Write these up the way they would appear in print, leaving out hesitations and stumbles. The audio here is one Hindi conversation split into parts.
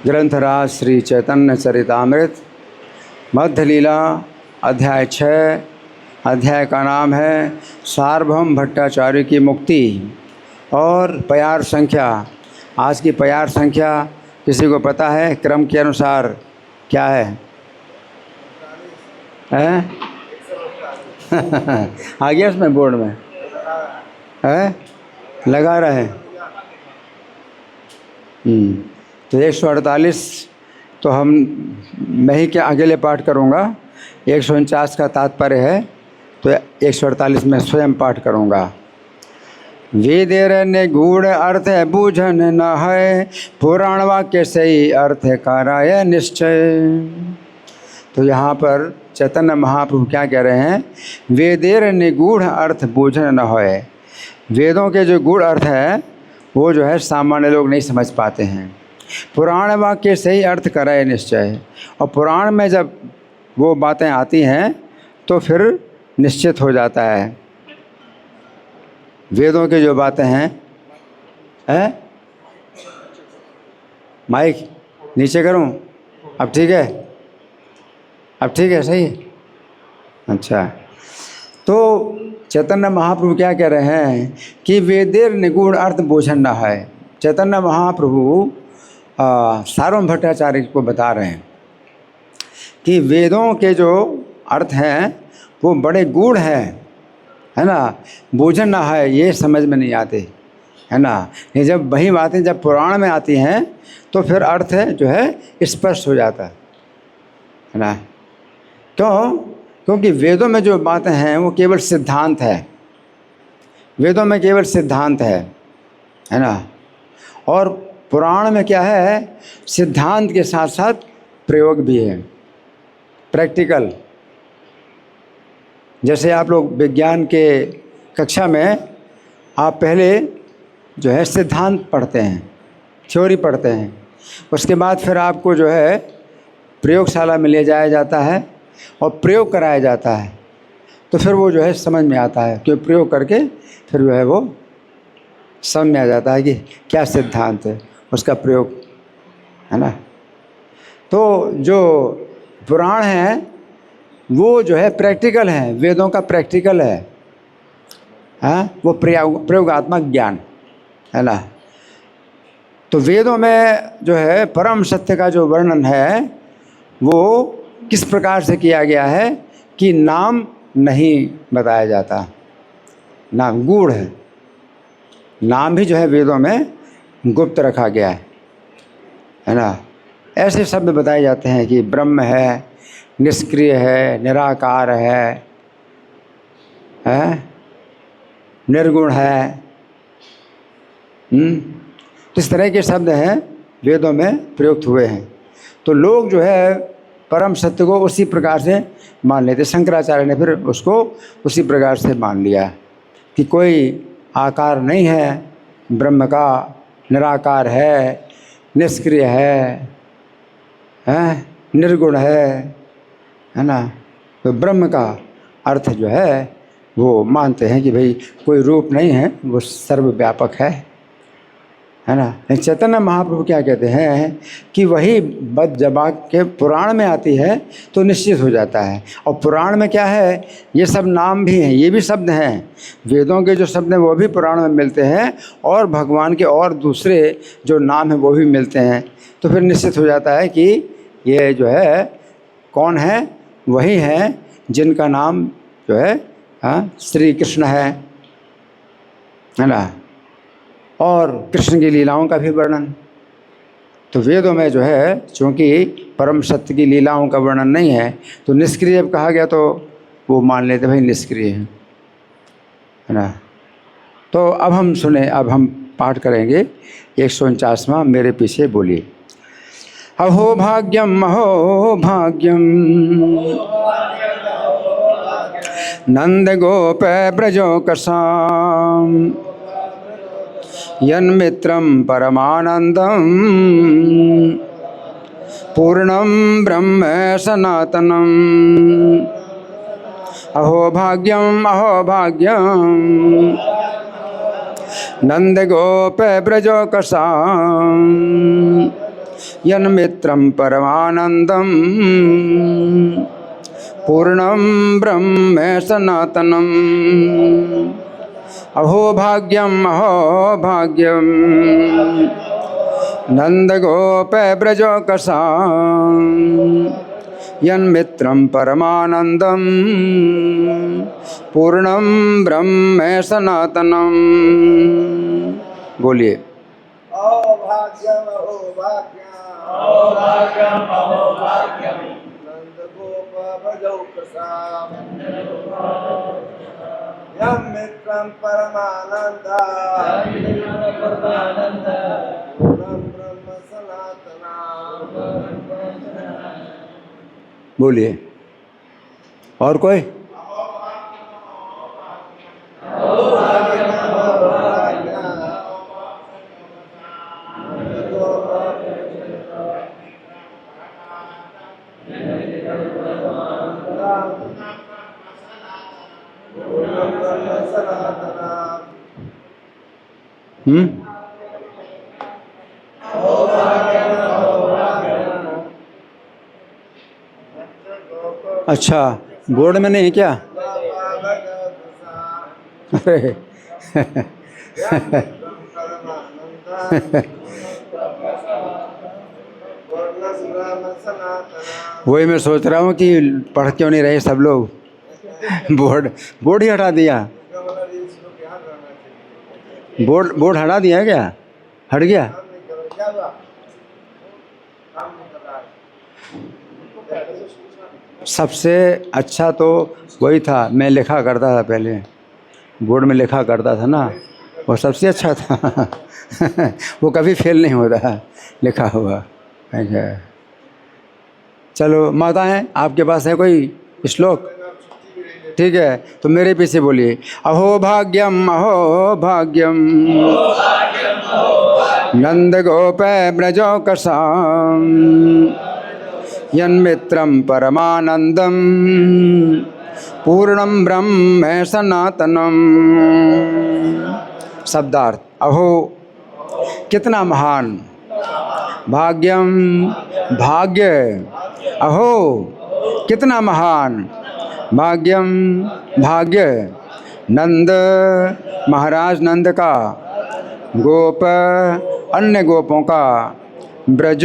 ग्रंथराज श्री चैतन्य चरितामृत मध्य लीला अध्याय 6। अध्याय का नाम है सार्वभौम भट्टाचार्य की मुक्ति और प्यार संख्या। आज की प्यार संख्या किसी को पता है? क्रम के अनुसार क्या है? आ गया उसमें बोर्ड में है, लगा रहे। तो 148 तो मैं ही क्या अकेले पाठ करूँगा। 149 का तात्पर्य है, तो 148 में स्वयं पाठ करूँगा। वेदेर निगूढ़ अर्थ बूझन न है, पुराण वाक्य सही अर्थ कराय निश्चय। तो यहाँ पर चैतन्य महाप्रभु क्या कह रहे हैं? वेदेर निगूढ़ अर्थ बूझन न है। वेदों के जो गूढ़ अर्थ है वो जो है सामान्य लोग नहीं समझ पाते हैं। पुराण वाक्य सही अर्थ कराए निश्चय। और पुराण में जब वो बातें आती हैं तो फिर निश्चित हो जाता है। वेदों की जो बातें हैं माइक नीचे करूं? अब ठीक है? अब ठीक है? सही। अच्छा, तो चैतन्य महाप्रभु क्या कह रहे हैं कि वेदेर निगूढ़ अर्थ बोझन न है। चैतन्य महाप्रभु सार्वभौम भट्टाचार्य को बता रहे हैं कि वेदों के जो अर्थ हैं वो बड़े गूढ़ हैं, है ना। बोझन न है, ये समझ में नहीं आते, है ना। ये जब वही बातें जब पुराण में आती हैं तो फिर अर्थ जो है स्पष्ट हो जाता है ना। क्यों? क्योंकि वेदों में जो बातें हैं वो केवल सिद्धांत है। वेदों में केवल सिद्धांत है ना। और पुराण में क्या है? सिद्धांत के साथ साथ प्रयोग भी है, प्रैक्टिकल। जैसे आप लोग विज्ञान के कक्षा में आप पहले जो है सिद्धांत पढ़ते हैं, थ्योरी पढ़ते हैं, उसके बाद फिर आपको जो है प्रयोगशाला में ले जाया जाता है और प्रयोग कराया जाता है। तो फिर वो जो है समझ में आता है, क्यों प्रयोग करके फिर जो है वो समझ में आ जाता है कि क्या सिद्धांत है, उसका प्रयोग, है ना। तो जो पुराण है वो जो है प्रैक्टिकल है, वेदों का प्रैक्टिकल है, वो प्रयोगात्मक ज्ञान, है ना। तो वेदों में जो है परम सत्य का जो वर्णन है वो किस प्रकार से किया गया है कि नाम नहीं बताया जाता, नाम गूढ़ है। नाम भी जो है वेदों में गुप्त रखा गया है ना। ऐसे शब्द बताए जाते हैं कि ब्रह्म है, निष्क्रिय है, निराकार है, निर्गुण है। तो इस तरह के शब्द हैं वेदों में प्रयुक्त हुए हैं। तो लोग जो है परम सत्य को उसी प्रकार से मान लेते। शंकराचार्य ने फिर उसको उसी प्रकार से मान लिया कि कोई आकार नहीं है ब्रह्म का, निराकार है, निष्क्रिय है, निर्गुण है ना। तो ब्रह्म का अर्थ जो है वो मानते हैं कि भाई कोई रूप नहीं है, वो सर्वव्यापक है ना। चैतन्य महाप्रभु क्या कहते हैं कि वही बात जब के पुराण में आती है तो निश्चित हो जाता है। और पुराण में क्या है? ये सब नाम भी हैं, ये भी शब्द हैं। वेदों के जो शब्द हैं वो भी पुराण में मिलते हैं, और भगवान के और दूसरे जो नाम हैं वो भी मिलते हैं। तो फिर निश्चित हो जाता है कि ये जो है कौन है? वही हैं जिनका नाम जो है श्री कृष्ण है ना। और कृष्ण की लीलाओं का भी वर्णन। तो वेदों में जो है चूँकि परम सत्य की लीलाओं का वर्णन नहीं है, तो निष्क्रिय जब कहा गया तो वो मान लेते भाई निष्क्रिय है ना। तो अब हम सुने, अब हम पाठ करेंगे 149वां। मेरे पीछे बोलिए। अहो भाग्यम नंद गोप ब्रजो कसाम, यन्मित्रं परमानंदम पूर्णं ब्रह्म सनातनम। अहो भाग्यम नंद गोप ब्रजो कसाम यन्मित्रं परमानंदम पूर्णं ब्रह्म सनातनम। अहो भाग्यम नंद गोप ब्रजो कसाम यन्मित्रं परमानंदम पूर्णं ब्रह्म सनातनम। बोलिए। अहो भाग्यम नंद गोप ब्रजो कसाम यं मित्रं परमानंदा पूर्णं ब्रह्म सनातना। बोलिए। और कोई? अच्छा, बोर्ड में नहीं है क्या? अरे वही मैं सोच रहा हूँ कि पढ़ क्यों नहीं रहे सब लोग। बोर्ड ही हटा दिया। बोर्ड हटा दिया है क्या? हट गया? सबसे अच्छा तो वही था, मैं लिखा करता था पहले, बोर्ड में लिखा करता था ना, वो सबसे अच्छा था। वो कभी फेल नहीं होता लिखा हुआ। अच्छा, चलो माताएं, आपके पास है कोई श्लोक? ठीक है, तो मेरे पीछे बोलिए। अहो भाग्यम नंद गोप ब्रजो कसाम यन्मित्रं परमानंदम पूर्णं ब्रह्म सनातनम। शब्दार्थ। अहो कितना महान, भाग्यम भाग्य, अहो कितना महान, भाग्यम भाग्य, नंद महाराज नंद का, गोप अन्य गोपों का, ब्रज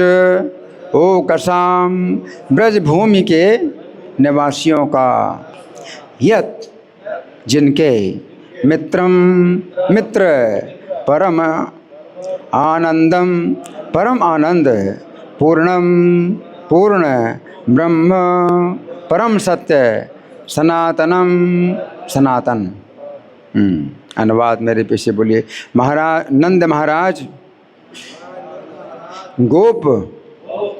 ओ कसाम ब्रज भूमि के निवासियों का, यत जिनके, मित्रम मित्र, परम आनंदम परम आनंद, पूर्णम पूर्ण, ब्रह्म परम सत्य, सनातनम सनातन। अनुवाद मेरे पीछे बोलिए। महाराज नंद महाराज, गोप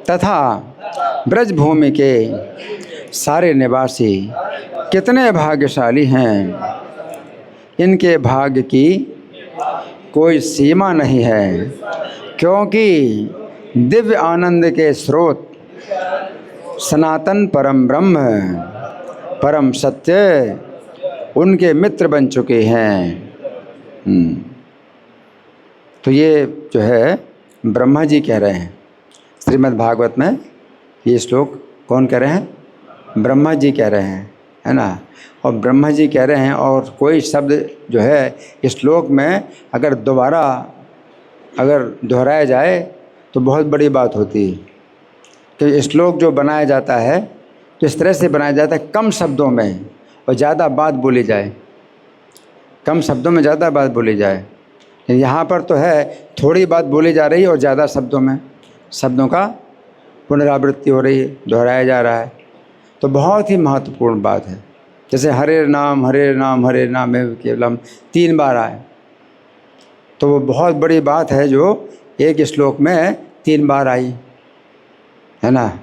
तथा ब्रजभूमि के सारे निवासी कितने भाग्यशाली हैं। इनके भाग्य की कोई सीमा नहीं है, क्योंकि दिव्य आनंद के स्रोत सनातन परम ब्रह्म परम सत्य उनके मित्र बन चुके हैं। तो ये जो है ब्रह्मा जी कह रहे हैं श्रीमद् भागवत में। ये श्लोक कौन कह रहे हैं? ब्रह्मा जी कह रहे हैं, है ना। और ब्रह्मा जी कह रहे हैं, और कोई शब्द जो है इस श्लोक में अगर दोबारा अगर दोहराया जाए तो बहुत बड़ी बात होती है। कि श्लोक जो बनाया जाता है तो इस तरह से बनाया जाता है, कम शब्दों में और ज़्यादा बात बोली जाए, कम शब्दों में ज़्यादा बात बोली जाए। यहाँ पर तो है थोड़ी बात बोली जा रही है और ज़्यादा शब्दों में शब्दों का पुनरावृत्ति हो रही है, दोहराया जा रहा है। तो बहुत ही महत्वपूर्ण बात है। जैसे हरे नाम हरे नाम हरे नाम एव केवलम 3 बार आए, तो वो बहुत बड़ी बात है जो एक श्लोक में 3 बार आई, है ना।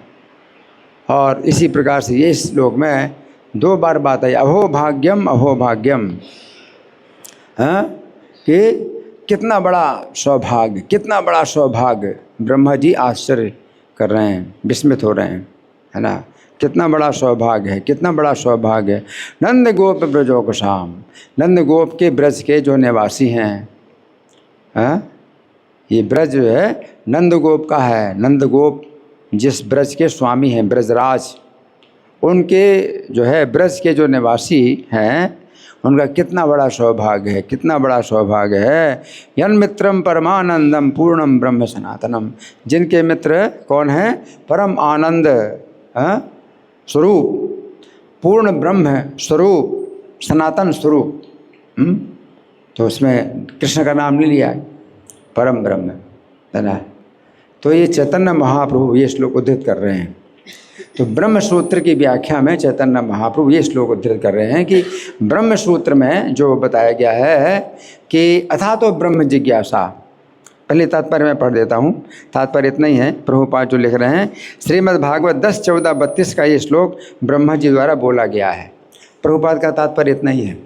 और इसी प्रकार से ये श्लोक में 2 बार बात आई, अहो भाग्यम, हाँ, कि कितना बड़ा सौभाग्य, कितना बड़ा सौभाग्य। ब्रह्मा जी आश्चर्य कर रहे हैं, विस्मित हो रहे हैं, है ना। कितना बड़ा सौभाग्य है, कितना बड़ा सौभाग्य है। नंद गोप ब्रजो कसाम, नंद गोप के ब्रज के जो निवासी हैं, हाँ, ये ब्रज जो है नंदगोप का है। नंदगोप जिस ब्रज के स्वामी हैं, ब्रजराज, उनके जो है ब्रज के जो निवासी हैं, उनका कितना बड़ा सौभाग्य है, कितना बड़ा सौभाग्य है। यन मित्रम परमानंदम पूर्णम ब्रह्म सनातनम, जिनके मित्र कौन है? परम आनंद स्वरूप, पूर्ण ब्रह्म स्वरूप, सनातन स्वरूप। तो उसमें कृष्ण का नाम नहीं लिया, परम ब्रह्म है ना। तो ये चैतन्य महाप्रभु ये श्लोक उद्धृत कर रहे हैं। तो ब्रह्म सूत्र की व्याख्या में चैतन्य महाप्रभु ये श्लोक उद्धृत कर रहे हैं कि ब्रह्म सूत्र में जो बताया गया है कि अथा तो ब्रह्म जिज्ञासा। पहले तात्पर्य मैं पढ़ देता हूँ, तात्पर्य इतना ही है। प्रभुपाद जो लिख रहे हैं, श्रीमद् भागवत 10:14-32 का ये श्लोक ब्रह्मा जी द्वारा बोला गया है। प्रभुपाद का तात्पर्य इतना ही है।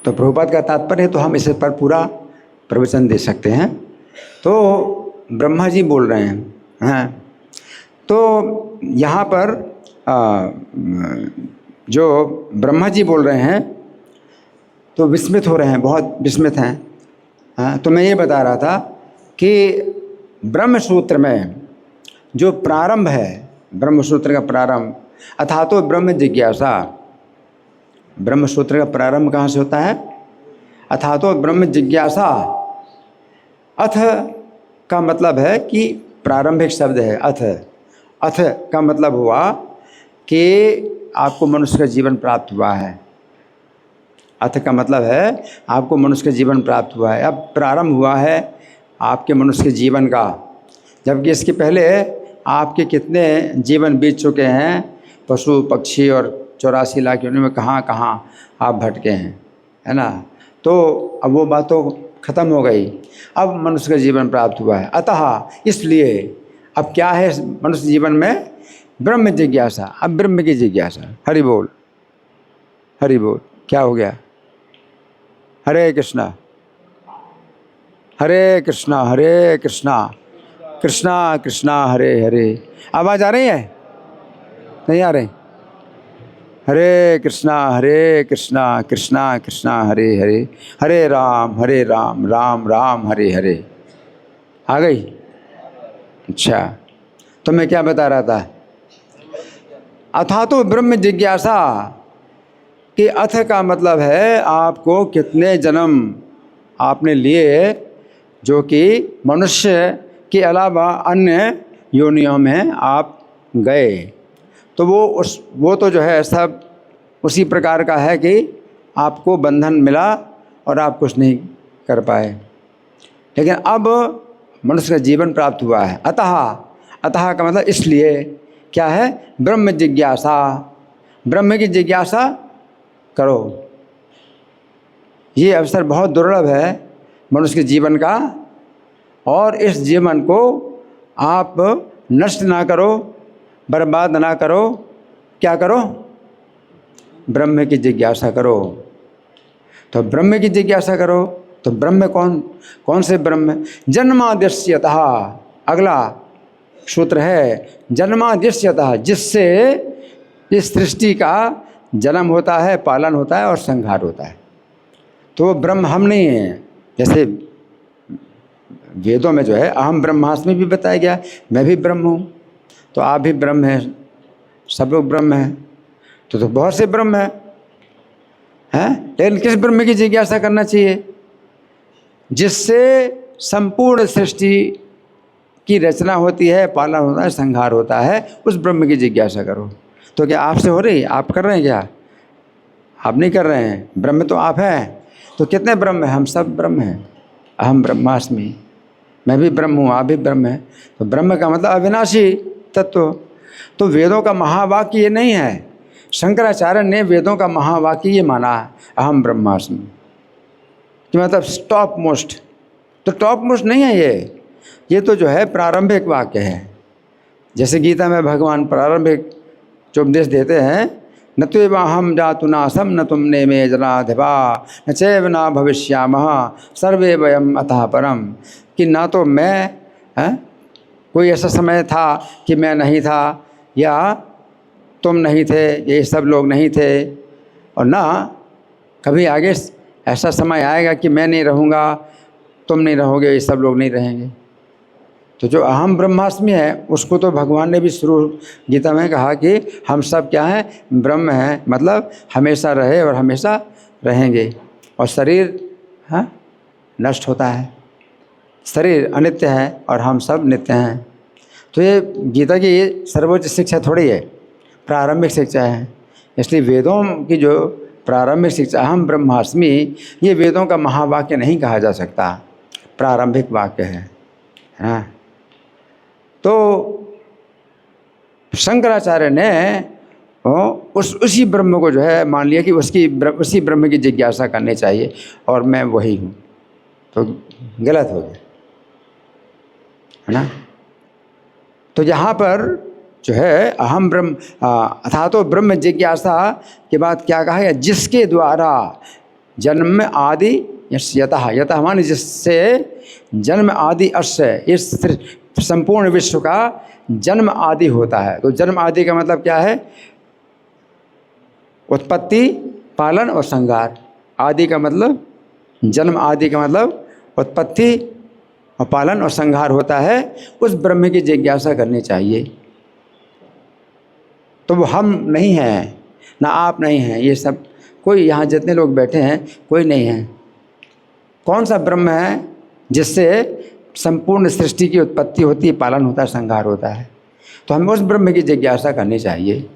तो प्रभुपाद का तात्पर्य है तो हम इसे पर पूरा प्रवचन दे सकते हैं। तो ब्रह्मा जी बोल रहे हैं, हाँ। तो यहाँ पर जो ब्रह्मा जी बोल रहे हैं तो विस्मित हो रहे हैं, बहुत विस्मित हैं। हाँ, तो मैं ये बता रहा था कि ब्रह्म सूत्र में जो प्रारंभ है, ब्रह्म सूत्र का प्रारंभ अथा तो ब्रह्म जिज्ञासा। ब्रह्म सूत्र का प्रारंभ कहाँ से होता है? अथा तो ब्रह्म जिज्ञासा। अथ का मतलब है कि प्रारंभिक शब्द है अथ। अथ का मतलब हुआ कि आपको मनुष्य का जीवन प्राप्त हुआ है। अथ का मतलब है आपको मनुष्य का जीवन प्राप्त हुआ है। अब प्रारंभ हुआ है आपके मनुष्य के जीवन का, जबकि इसके पहले आपके कितने जीवन बीत चुके हैं, पशु पक्षी और 84 लाख योनियों में कहाँ कहाँ आप भटके हैं, है ना। तो अब वो बात तो ख़त्म हो गई, अब मनुष्य का जीवन प्राप्त हुआ है। अतः इसलिए अब क्या है मनुष्य जीवन में? ब्रह्म जिज्ञासा। अब ब्रह्म की जिज्ञासा। हरि बोल, हरि बोल। क्या हो गया? हरे कृष्णा, हरे कृष्णा, हरे कृष्णा, कृष्णा कृष्णा हरे हरे। आवाज़ आ रही है? नहीं आ रही? हरे कृष्णा, कृष्णा कृष्णा हरे हरे, हरे राम राम राम हरे हरे। आ गई? अच्छा, तो मैं क्या बता रहा था? अथा तो ब्रह्म जिज्ञासा कि अथ का मतलब है आपको कितने जन्म आपने लिए, जो कि मनुष्य के अलावा अन्य योनियों में आप गए। तो वो तो जो है सब उसी प्रकार का है कि आपको बंधन मिला और आप कुछ नहीं कर पाए, लेकिन अब मनुष्य का जीवन प्राप्त हुआ है। अतः का मतलब इसलिए क्या है? ब्रह्म जिज्ञासा। ब्रह्म की जिज्ञासा करो। ये अवसर बहुत दुर्लभ है मनुष्य के जीवन का, और इस जीवन को आप नष्ट ना करो, बर्बाद ना करो। क्या करो? ब्रह्म की जिज्ञासा करो। तो ब्रह्म की जिज्ञासा करो। तो ब्रह्म कौन से ब्रह्म? जन्माद्यस्यतः। अगला सूत्र है जन्माद्यस्यतः, जिससे इस सृष्टि का जन्म होता है, पालन होता है और संहार होता है। तो वो ब्रह्म हम नहीं हैं। जैसे वेदों में जो है अहम ब्रह्मास्मि भी बताया गया, मैं भी ब्रह्म हूँ, तो आप भी ब्रह्म हैं, सब लोग ब्रह्म हैं। तो बहुत से ब्रह्म हैं, लेकिन किस ब्रह्म की जिज्ञासा करना चाहिए? जिससे संपूर्ण सृष्टि की रचना होती है, पालन होता है, संहार होता है, उस ब्रह्म की जिज्ञासा करो। तो क्या आपसे हो रही? आप कर रहे हैं क्या? आप नहीं कर रहे हैं। ब्रह्म तो आप हैं। तो कितने ब्रह्म हैं? हम सब ब्रह्म हैं। अहम ब्रह्मास्मि, मैं भी ब्रह्म हूँ, आप भी ब्रह्म हैं। तो ब्रह्म का मतलब अविनाशी तत्व। तो वेदों का महावाक्य ये नहीं है। शंकराचार्य ने वेदों का महावाक्य ये माना, अहम ब्रह्मास्मि, कि मतलब टॉप मोस्ट। तो टॉप मोस्ट नहीं है ये तो जो है प्रारंभिक वाक्य है। जैसे गीता में भगवान प्रारंभिक जो उपदेश देते हैं, न त्वेवाहम जातु नासम न तुमने मे जनाधिपा न चैव न भविष्यामः सर्वे वयम अतः परम, कि ना तो मैं कोई ऐसा समय था कि मैं नहीं था, या तुम नहीं थे, ये सब लोग नहीं थे, और ना कभी आगे ऐसा समय आएगा कि मैं नहीं रहूँगा, तुम नहीं रहोगे, ये सब लोग नहीं रहेंगे। तो जो अहम ब्रह्मास्मि है उसको तो भगवान ने भी शुरू गीता में कहा कि हम सब क्या हैं, ब्रह्म हैं, मतलब हमेशा रहे और हमेशा रहेंगे। और शरीर हाँ नष्ट होता है, शरीर अनित्य है और हम सब नित्य हैं। तो ये गीता की सर्वोच्च शिक्षा थोड़ी है, प्रारंभिक शिक्षा है। इसलिए वेदों की जो प्रारंभिक शिक्षा अहम ब्रह्मास्मि, ये वेदों का महावाक्य नहीं कहा जा सकता, प्रारंभिक वाक्य है हाँ। तो शंकराचार्य ने उसी ब्रह्म को जो है मान लिया कि उसी ब्रह्म की जिज्ञासा करनी चाहिए और मैं वही हूँ, तो गलत हो गया है ना। तो यहाँ पर जो है अहम ब्रह्म अथा तो ब्रह्म जिज्ञासा के बाद क्या कहा है, जिसके द्वारा जन्म आदि यतः, यतः माने जिससे जन्म आदि अस्य, इस संपूर्ण विश्व का जन्म आदि होता है। तो जन्म आदि का मतलब क्या है, उत्पत्ति, पालन और संहार। आदि का मतलब, जन्म आदि का मतलब उत्पत्ति और पालन और संहार होता है। उस ब्रह्म की जिज्ञासा करनी चाहिए। तो वो हम नहीं हैं, ना आप नहीं हैं, ये सब कोई यहाँ जितने लोग बैठे हैं कोई नहीं है। कौन सा ब्रह्म है जिससे संपूर्ण सृष्टि की उत्पत्ति होती है, पालन होता है, संहार होता है। तो हमें उस ब्रह्म की जिज्ञासा करनी चाहिए,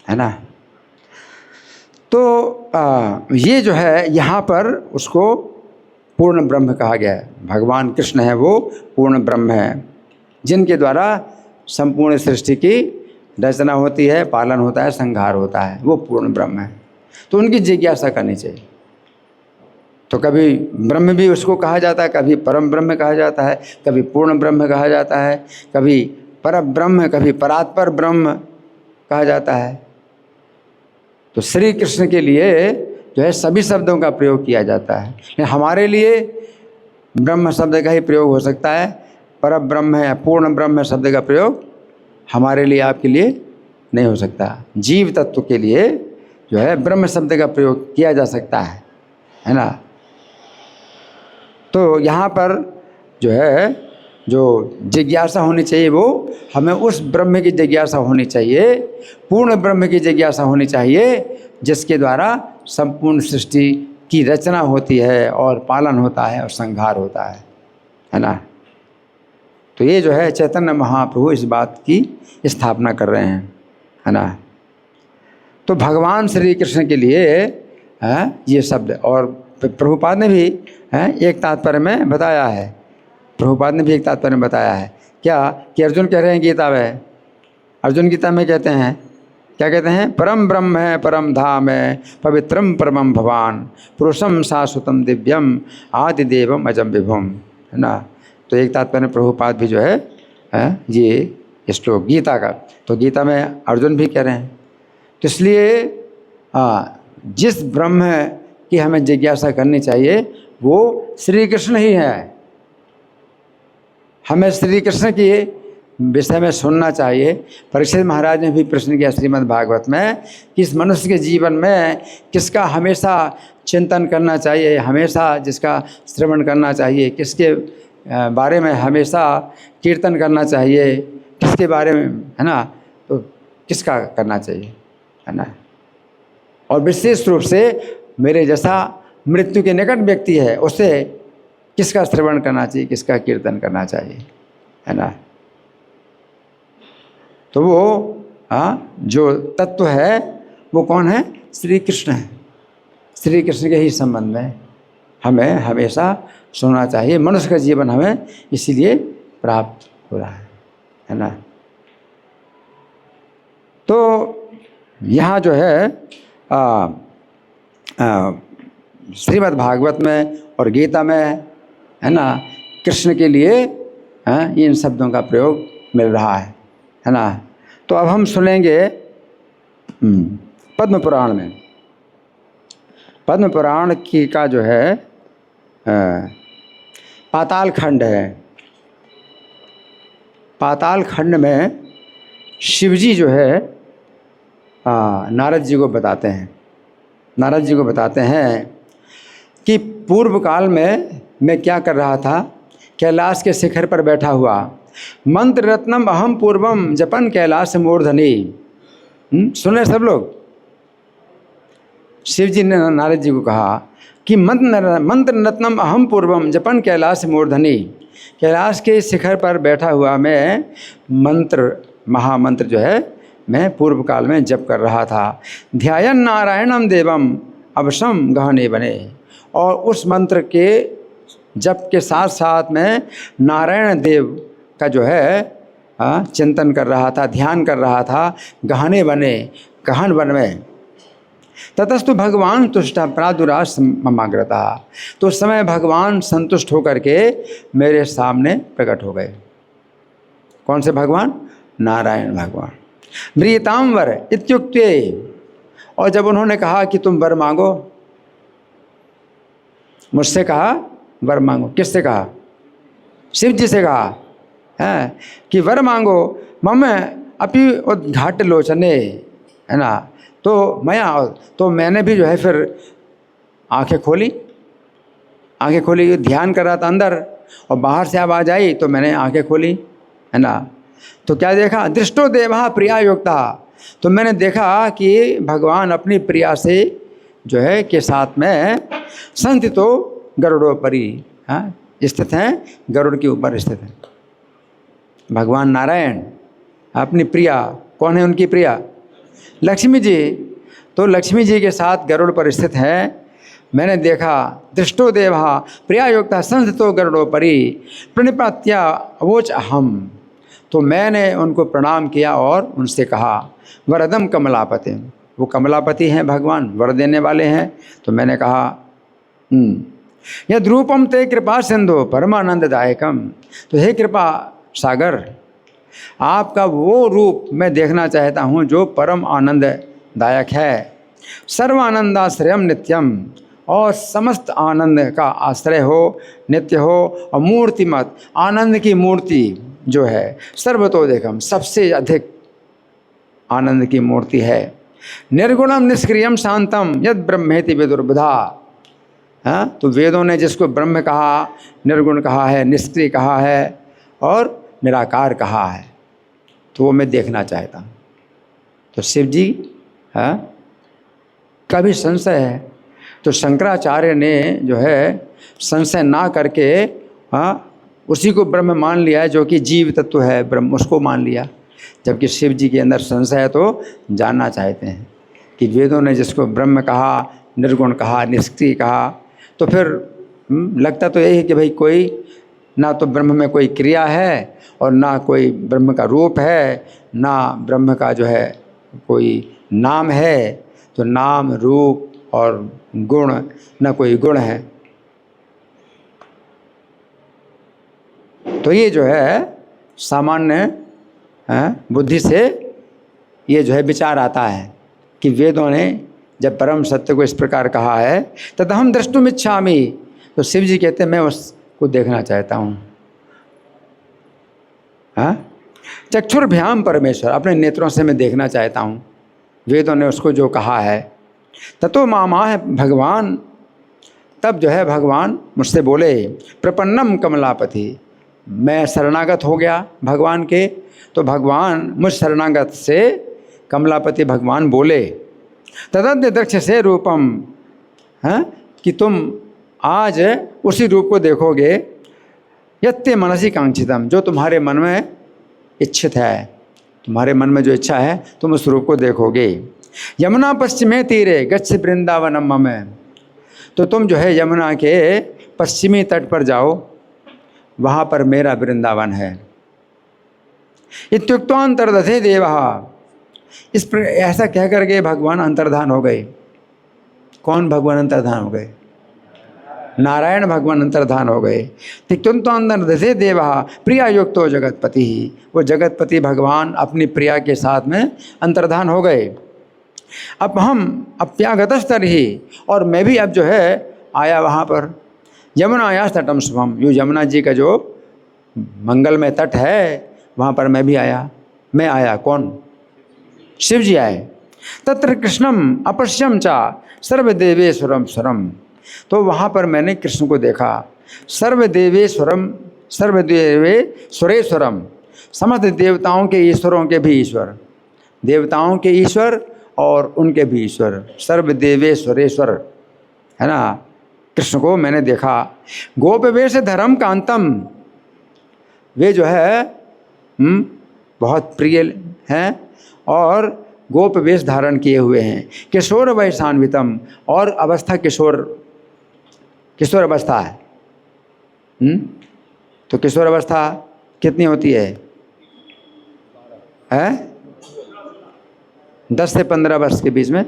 है ना। तो ये जो है यहाँ पर उसको पूर्ण ब्रह्म कहा गया है। भगवान कृष्ण है वो पूर्ण ब्रह्म है, जिनके द्वारा संपूर्ण सृष्टि की रचना होती है, पालन होता है, संहार होता है, वो पूर्ण ब्रह्म है। तो उनकी जिज्ञासा करनी चाहिए। तो कभी ब्रह्म भी उसको कहा जाता है, कभी परम ब्रह्म कहा जाता है, कभी पूर्ण ब्रह्म कहा जाता है, कभी पर ब्रह्म, कभी परात्पर ब्रह्म कहा जाता है। तो श्री कृष्ण के लिए जो है सभी शब्दों का प्रयोग किया जाता है। हमारे लिए ब्रह्म शब्द का ही प्रयोग हो सकता है, पर ब्रह्म या पूर्ण ब्रह्म शब्द का प्रयोग हमारे लिए, आपके लिए नहीं हो सकता। जीव तत्व के लिए जो है ब्रह्म शब्द का प्रयोग किया जा सकता है ना। तो यहाँ पर जो है जो जिज्ञासा होनी चाहिए वो हमें उस ब्रह्म की जिज्ञासा होनी चाहिए, पूर्ण ब्रह्म की जिज्ञासा होनी चाहिए, जिसके द्वारा संपूर्ण सृष्टि की रचना होती है और पालन होता है और संहार होता है ना। तो ये जो है चैतन्य महाप्रभु इस बात की स्थापना कर रहे हैं, है ना। तो भगवान श्री कृष्ण के लिए ये शब्द, और प्रभुपाद ने भी एक तात्पर्य में बताया है, प्रभुपाद ने भी एक तात्पर्य में बताया है क्या, कि अर्जुन कह रहे हैं गीता में, अर्जुन गीता में कहते हैं, क्या कहते हैं, परम ब्रह्म है, परम धाम है, पवित्रम परमम भवान, पुरुषम शाश्वतम दिव्यम आदिदेवम अजम विभुम, है ना। तो एक तात्पर्य प्रभुपाद भी जो है ये श्लोक गीता का, तो गीता में अर्जुन भी कह रहे हैं। तो इसलिए जिस ब्रह्म की हमें जिज्ञासा करनी चाहिए वो श्री कृष्ण ही है। हमें श्री कृष्ण के विषय में सुनना चाहिए। परीक्षित महाराज ने भी प्रश्न किया श्रीमद् भागवत में कि इस मनुष्य के जीवन में किसका हमेशा चिंतन करना चाहिए, हमेशा जिसका श्रवण करना चाहिए, किसके बारे में हमेशा कीर्तन करना चाहिए, किसके बारे में, है ना, तो किसका करना चाहिए, है ना। और विशेष रूप से मेरे जैसा मृत्यु के निकट व्यक्ति है उसे किसका श्रवण करना चाहिए, किसका कीर्तन करना चाहिए, है ना। तो वो जो तत्व है वो कौन है, श्री कृष्ण है। श्री कृष्ण के ही संबंध में हमें हमेशा सुनना चाहिए। मनुष्य का जीवन हमें इसीलिए प्राप्त हो रहा है ना। तो यहाँ जो है श्रीमद् भागवत में और गीता में, है ना, कृष्ण के लिए इन शब्दों का प्रयोग मिल रहा है ना। तो अब हम सुनेंगे पद्म पुराण में, पद्म पुराण की का जो है पाताल खंड है। पाताल खंड में शिवजी जो है नारद जी को बताते हैं, नारद जी को बताते हैं कि पूर्व काल में मैं क्या कर रहा था, कैलाश के शिखर पर बैठा हुआ, मंत्र रत्नम अहम पूर्वम जपन कैलाश मूर्धनि। सुने सब लोग? शिव जी ने नारद जी को कहा कि मंत्र रत्नम अहम पूर्वम जपन कैलाश मूर्धनि, कैलाश के शिखर पर बैठा हुआ मैं मंत्र, महामंत्र जो है मैं पूर्व काल में जप कर रहा था। ध्यायन नारायणम देवम अवश्यम गहने बने, और उस मंत्र के जप के साथ साथ में नारायण देव का जो है चिंतन कर रहा था, ध्यान कर रहा था, गहने बने, गहन वन में। ततस्तु भगवान तुष्ट प्रादुरास ममाग्रता, तो उस समय भगवान संतुष्ट होकर के मेरे सामने प्रकट हो गए। कौन से भगवान? नारायण भगवान। ब्रीताम वर इत्युक्ते, और जब उन्होंने कहा कि तुम वर मांगो, मुझसे कहा वर मांगो। किससे कहा? शिव जी से कहा है कि वर मांगो मम अपि उद्घाट लोचने, है ना। तो तो मैंने भी जो है फिर आंखें खोली, ध्यान कर रहा था अंदर, और बाहर से आवाज़ आई तो मैंने आंखें खोली, है ना। तो क्या देखा? दृष्टो देवा प्रिया युक्ता, तो मैंने देखा कि भगवान अपनी प्रिया से जो है के साथ में संस्थितो गरुड़ोपरि स्थित हैं, गरुड़ के ऊपर स्थित हैं भगवान नारायण। अपनी प्रिया, कौन है उनकी प्रिया? लक्ष्मी जी। तो लक्ष्मी जी के साथ गरुड़ पर स्थित है। मैंने देखा दृष्टो देवा प्रिया युक्ता संस्थितो गरुड़ोपरि प्रणिपात्या अवोच अहम, तो मैंने उनको प्रणाम किया और उनसे कहा वरदम कमलापति, वो कमलापति हैं भगवान, वर देने वाले हैं। तो मैंने कहा यद रूपम ते कृपा सिंधु परमानंददायकम, तो हे कृपा सागर, आपका वो रूप मैं देखना चाहता हूँ जो परम आनंददायक है। सर्वानंदाश्रयम नित्यम, और समस्त आनंद का आश्रय हो, नित्य हो, और मूर्तिमत, आनंद की मूर्ति जो है, सर्वतोदेखम, सबसे अधिक आनंद की मूर्ति है। निर्गुणम निष्क्रियम शांतम यद ब्रह्मेति विदुर्बुधा, हाँ, तो वेदों ने जिसको ब्रह्म कहा, निर्गुण कहा है, निष्क्रिय कहा है और निराकार कहा है, तो वो मैं देखना चाहता हूँ। तो शिव जी का भी संशय है, तो शंकराचार्य ने जो है संशय ना करके उसी को ब्रह्म मान लिया है, जो कि जीव तत्व है ब्रह्म, उसको मान लिया। जबकि शिव जी के अंदर संशय है तो जानना चाहते हैं कि वेदों ने जिसको ब्रह्म कहा, निर्गुण कहा, निष्क्रिय कहा, तो फिर लगता तो यही है कि भाई कोई ना तो ब्रह्म में कोई क्रिया है और ना कोई ब्रह्म का रूप है, ना ब्रह्म का जो है कोई नाम है, तो नाम रूप और गुण, ना कोई गुण है। तो ये जो है सामान्य बुद्धि से ये जो है विचार आता है कि वेदों ने जब परम सत्य को इस प्रकार कहा है तदहम द्रष्टुमिच्छामि, तो शिव जी कहते हैं मैं उसको देखना चाहता हूँ। चक्षुर्भ्याम परमेश्वर, अपने नेत्रों से मैं देखना चाहता हूँ वेदों ने उसको जो कहा है। ततो मामा है भगवान, तब जो है भगवान मुझसे बोले प्रपन्नम कमलापति, मैं शरणागत हो गया भगवान के। तो भगवान मुझ शरणागत से कमलापति भगवान बोले तदद्य दक्ष से रूपम, कि तुम आज उसी रूप को देखोगे, यत्ते मनसी कांक्षितम, जो तुम्हारे मन में इच्छित है, तुम्हारे मन में जो इच्छा है तुम उस रूप को देखोगे। यमुना पश्चिमे तीरे गच्छ वृंदावनम मम, तो तुम जो है यमुना के पश्चिमी तट पर जाओ, वहाँ पर मेरा वृंदावन है। इत्युक्तांतर्दधे देवः, इस पर ऐसा कह करके भगवान अंतर्धान हो गए। कौन भगवान अंतर्धान हो गए? नारायण भगवान अंतर्धान हो गए। तिक्तुंतर्दधे देवः प्रिया युक्तो जगतपति, वो जगतपति भगवान अपनी प्रिया के साथ में अंतर्धान हो गए। अब हम अप्यागतस्तर ही, और मैं भी अब जो है आया वहाँ पर। यमुनाया तटम शुभम, यो यमुना जी का जो मंगलमय तट है वहाँ पर मैं भी आया। मैं आया, कौन? शिव जी आए। तत्र कृष्णम अपश्यम चा सर्वदेवेश्वरम स्वरम, तो वहाँ पर मैंने कृष्ण को देखा। सर्वदेवेश्वरम सर्वदेवेश्वरेश्वरम, समस्त देवताओं के ईश्वरों के भी ईश्वर, देवताओं के ईश्वर और उनके भी ईश्वर, सर्वदेवेश्वरेश्वर है ना। कृष्ण को मैंने देखा। गोप वेश धर्म कांतम, वे जो है बहुत प्रिय हैं और गोप वेश धारण किए हुए हैं। किशोर वैशान्वितम, और अवस्था किशोर अवस्था है। तो किशोर अवस्था कितनी होती है? 10 से 15 वर्ष के बीच में,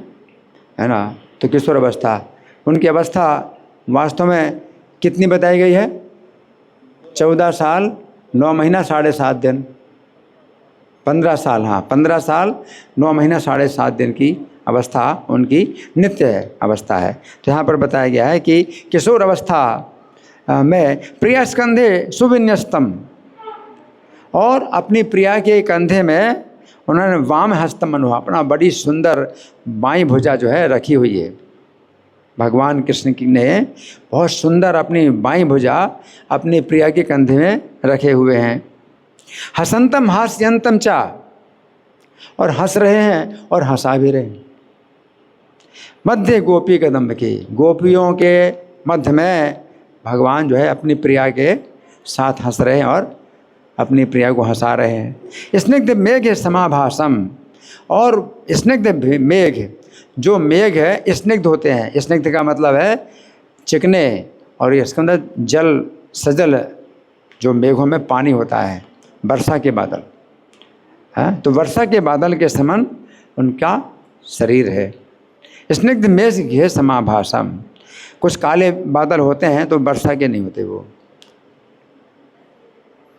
है ना। तो किशोर अवस्था, उनकी अवस्था वास्तव में कितनी बताई गई है? 14 साल 9 महीना 7.5 दिन, 15 साल, हाँ 15 साल 9 महीना 7.5 दिन की अवस्था उनकी नित्य अवस्था है। तो यहाँ पर बताया गया है कि किशोर अवस्था में प्रिया स्कंधे सुविन्यस्तम, और अपनी प्रिया के कंधे में उन्होंने वाम हस्तम अनु, अपना बड़ी सुंदर बाईं भुजा जो है रखी हुई है। भगवान कृष्ण की ने बहुत सुंदर अपनी बाईं भुजा अपनी प्रिया के कंधे में रखे हुए हैं। हसंतम हास्यंतम चा, और हंस रहे हैं और हंसा भी रहे हैं। मध्य गोपी कदम्ब की, गोपियों के मध्य में भगवान जो है अपनी प्रिया के साथ हंस रहे हैं और अपनी प्रिया को हंसा रहे हैं। स्निग्ध मेघ समाभासम, और स्निग्ध मेघ, जो मेघ है स्निग्ध होते हैं, स्निग्ध का मतलब है चिकने, और इसके अंदर जल सजल, जो मेघों में पानी होता है, वर्षा के बादल है, तो वर्षा के बादल के समान उनका शरीर है। स्निग्ध मेघ घे समाभासम, कुछ काले बादल होते हैं तो वर्षा के नहीं होते, वो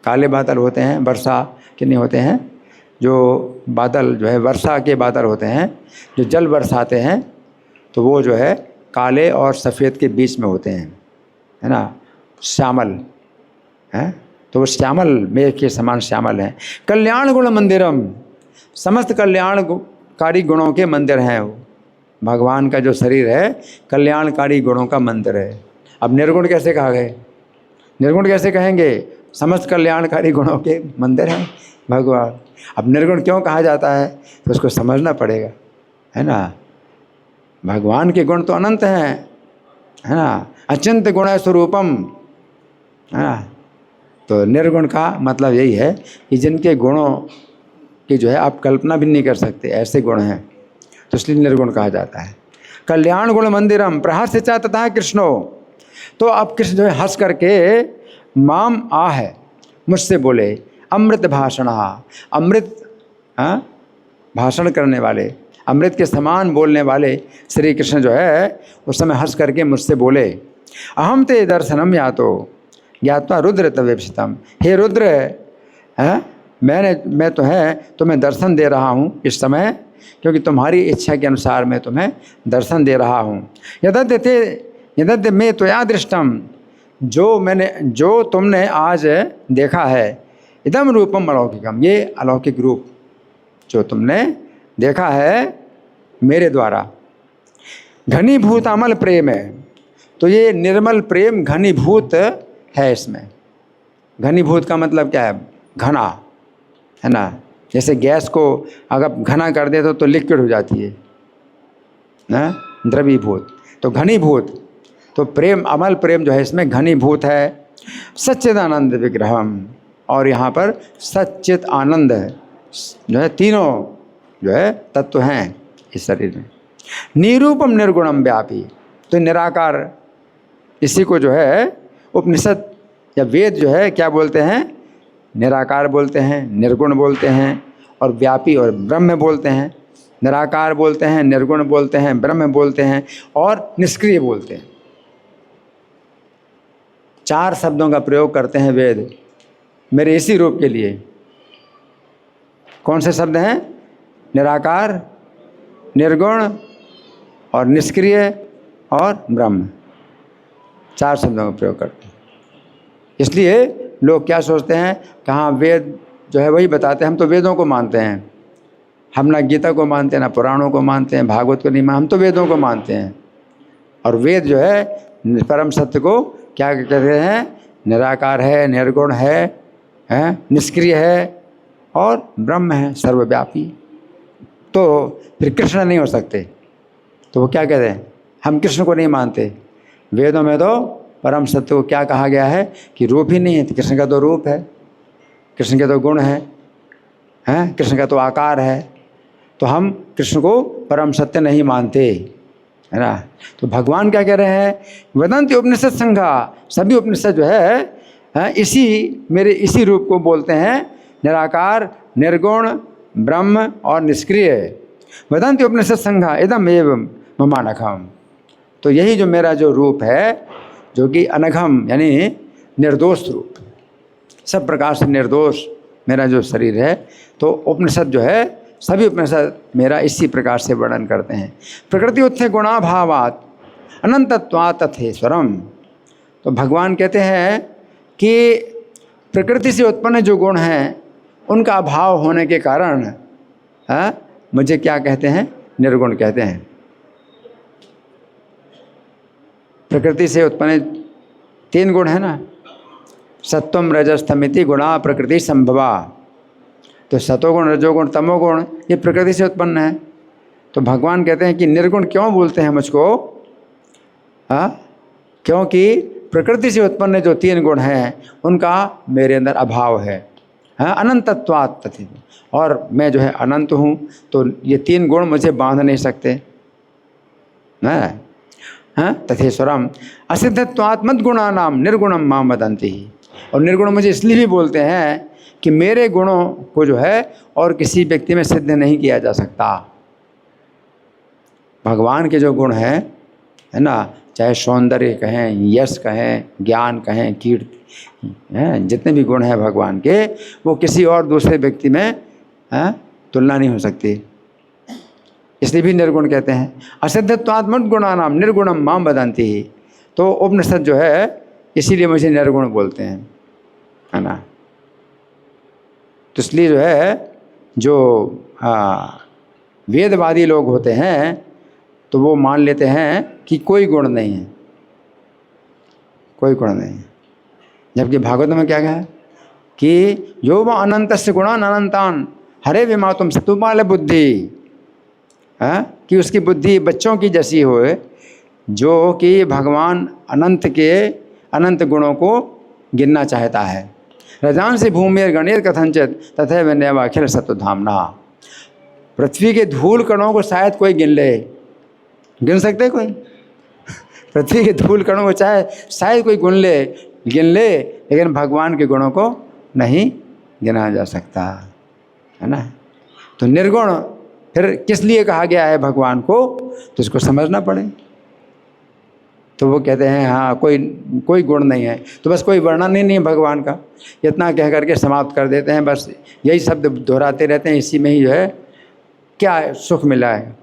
काले बादल होते हैं, वर्षा के नहीं होते हैं। जो बादल जो है वर्षा के बादल होते हैं, जो जल बरसाते हैं, तो वो जो है काले और सफ़ेद के बीच में होते हैं, है ना, श्यामल है। तो वो श्यामल मेघ के समान श्यामल हैं। कल्याण गुण मंदिरम, समस्त कल्याणकारी गुणों के मंदिर हैं वो। भगवान का जो शरीर है कल्याणकारी गुणों का मंदिर है। अब निर्गुण कैसे कहा गए? निर्गुण कैसे कहेंगे? समस्त कल्याणकारी गुणों के मंदिर हैं भगवान। अब निर्गुण क्यों कहा जाता है तो उसको समझना पड़ेगा, है ना। भगवान के गुण तो अनंत हैं, है ना। अचिंत्य गुण स्वरूपम, है ना। तो निर्गुण का मतलब यही है कि जिनके गुणों की जो है आप कल्पना भी नहीं कर सकते, ऐसे गुण हैं, तो इसलिए निर्गुण कहा जाता है। कल्याण गुण मंदिरम प्रहास से चा तथा कृष्णो, तो अब कृष्ण जो है हंस करके माम आ है, मुझसे बोले। अमृत भाषण, अमृत भाषण करने वाले, अमृत के समान बोलने वाले श्री कृष्ण जो है उस समय हंस करके मुझसे बोले। अहम ते दर्शनम या तो ज्ञात्वा रुद्र तवेक्षितम, हे रुद्र मैं तो है तुम्हें दर्शन दे रहा हूँ इस समय, क्योंकि तुम्हारी इच्छा के अनुसार मैं तुम्हें दर्शन दे रहा हूँ। यदद्य मैं त्वया दृष्टम, जो तुमने आज देखा है, इदम रूपम अलौकिकम, ये अलौकिक रूप जो तुमने देखा है मेरे द्वारा। घनीभूत अमल प्रेम है, तो ये निर्मल प्रेम घनीभूत है इसमें। घनीभूत का मतलब क्या है? घना, है ना। जैसे गैस को अगर घना कर दे तो लिक्विड हो जाती है ना, द्रवीभूत। तो घनीभूत, तो प्रेम, अमल प्रेम जो है इसमें घनीभूत है। सच्चिदानंद विग्रहम, और यहाँ पर सच्चित आनंद जो है, तीनों जो है तत्व हैं इस शरीर में। निरूपम निर्गुणम व्यापी, तो निराकार, इसी को जो है उपनिषद या वेद जो है क्या बोलते हैं? निराकार बोलते हैं, निर्गुण बोलते हैं, और व्यापी और ब्रह्म बोलते हैं। निराकार बोलते हैं, निर्गुण बोलते हैं, ब्रह्म बोलते हैं, और निष्क्रिय बोलते हैं। 4 शब्दों का प्रयोग करते हैं वेद मेरे इसी रूप के लिए। कौन से शब्द हैं? निराकार, निर्गुण और निष्क्रिय और ब्रह्म, 4 शब्दों का प्रयोग करते हैं। इसलिए लोग क्या सोचते हैं, कहाँ वेद जो है वही बताते हैं, हम तो वेदों को मानते हैं, हम ना गीता को मानते हैं, ना पुराणों को मानते हैं, भागवत को नहीं मानते, हम तो वेदों को मानते हैं। और वेद जो है परम सत्य को क्या कहते हैं? निराकार है, निर्गुण है, निष्क्रिय है और ब्रह्म है, सर्वव्यापी। तो फिर कृष्ण नहीं हो सकते। तो वो क्या कहते हैं? हम कृष्ण को नहीं मानते। वेदों में तो परम सत्य को क्या कहा गया है कि रूप ही नहीं है। तो कृष्ण का तो रूप है, कृष्ण के तो गुण है, कृष्ण का तो आकार है। तो हम कृष्ण को परम सत्य नहीं मानते, है ना। तो भगवान क्या कह रहे हैं? वदंती उपनिषद संघा, सभी उपनिषद जो है इसी मेरे इसी रूप को बोलते हैं, निराकार, निर्गुण, ब्रह्म और निष्क्रिय। वदंती उपनिषद संघा इदम एवं ममानघम। तो यही जो मेरा जो रूप है, जो कि अनघम यानी निर्दोष रूप, सब प्रकार से निर्दोष मेरा जो शरीर है। तो उपनिषद जो है, सभी उपनिषद मेरा इसी प्रकार से वर्णन करते हैं। प्रकृति उत्थे गुणाभावात अनंतत्वात् तथेश्वरम। तो भगवान कहते हैं कि प्रकृति से उत्पन्न जो गुण हैं उनका अभाव होने के कारण मुझे क्या कहते हैं? निर्गुण कहते हैं। प्रकृति से उत्पन्न 3 गुण है ना, सत्वम रजस्तमिति गुणा प्रकृति संभवा। तो सतोगुण, रजोगुण, तमोगुण ये प्रकृति से उत्पन्न है। तो भगवान कहते हैं कि निर्गुण क्यों बोलते हैं मुझको? क्योंकि प्रकृति से उत्पन्न जो 3 गुण हैं उनका मेरे अंदर अभाव है, अनंतत्वात् तथे। और मैं जो है अनंत हूँ, तो ये 3 गुण मुझे बांध नहीं सकते। तथेश्वरम असिद्धत्वात् मद्गुणानाम निर्गुणम माम वदन्ति। और निर्गुण मुझे इसलिए भी बोलते हैं कि मेरे गुणों को जो है और किसी व्यक्ति में सिद्ध नहीं किया जा सकता। भगवान के जो गुण हैं, है ना, चाहे सौंदर्य कहें, यश कहें, ज्ञान कहें, कीर्ति, जितने भी गुण हैं भगवान के, वो किसी और दूसरे व्यक्ति में तुलना नहीं हो सकती। इसलिए भी निर्गुण कहते हैं। असिद्धत्वात् मद्गुणानाम निर्गुणम माम वदन्ति। तो उपनिषद जो है इसीलिए मुझे निर्गुण बोलते हैं, है ना। तो इसलिए जो है जो वेदवादी लोग होते हैं तो वो मान लेते हैं कि कोई गुण नहीं है, कोई गुण नहीं है। जबकि भागवत में क्या कहा कि यो व अनंतस्य गुणान अनंतान हरे विमातुम सतुपाल बुद्धि, कि उसकी बुद्धि बच्चों की जैसी हो, जो कि भगवान अनंत गुणों को गिनना चाहता है। रजान से भूमिर गणेर कथनचित तथा विनयव अखिल सत्वधामना। पृथ्वी के धूल कणों को शायद कोई गिन सकते कोई? पृथ्वी के धूल कणों को चाहे शायद कोई गिन ले, लेकिन भगवान के गुणों को नहीं गिना जा सकता, है ना। तो निर्गुण फिर किस लिए कहा गया है भगवान को, तो इसको समझना पड़े। तो वो कहते हैं हाँ कोई गुण नहीं है, तो बस कोई वर्णन ही नहीं है भगवान का, इतना कह करके समाप्त कर देते हैं। बस यही शब्द दोहराते रहते हैं, इसी में ही जो है क्या सुख मिला है।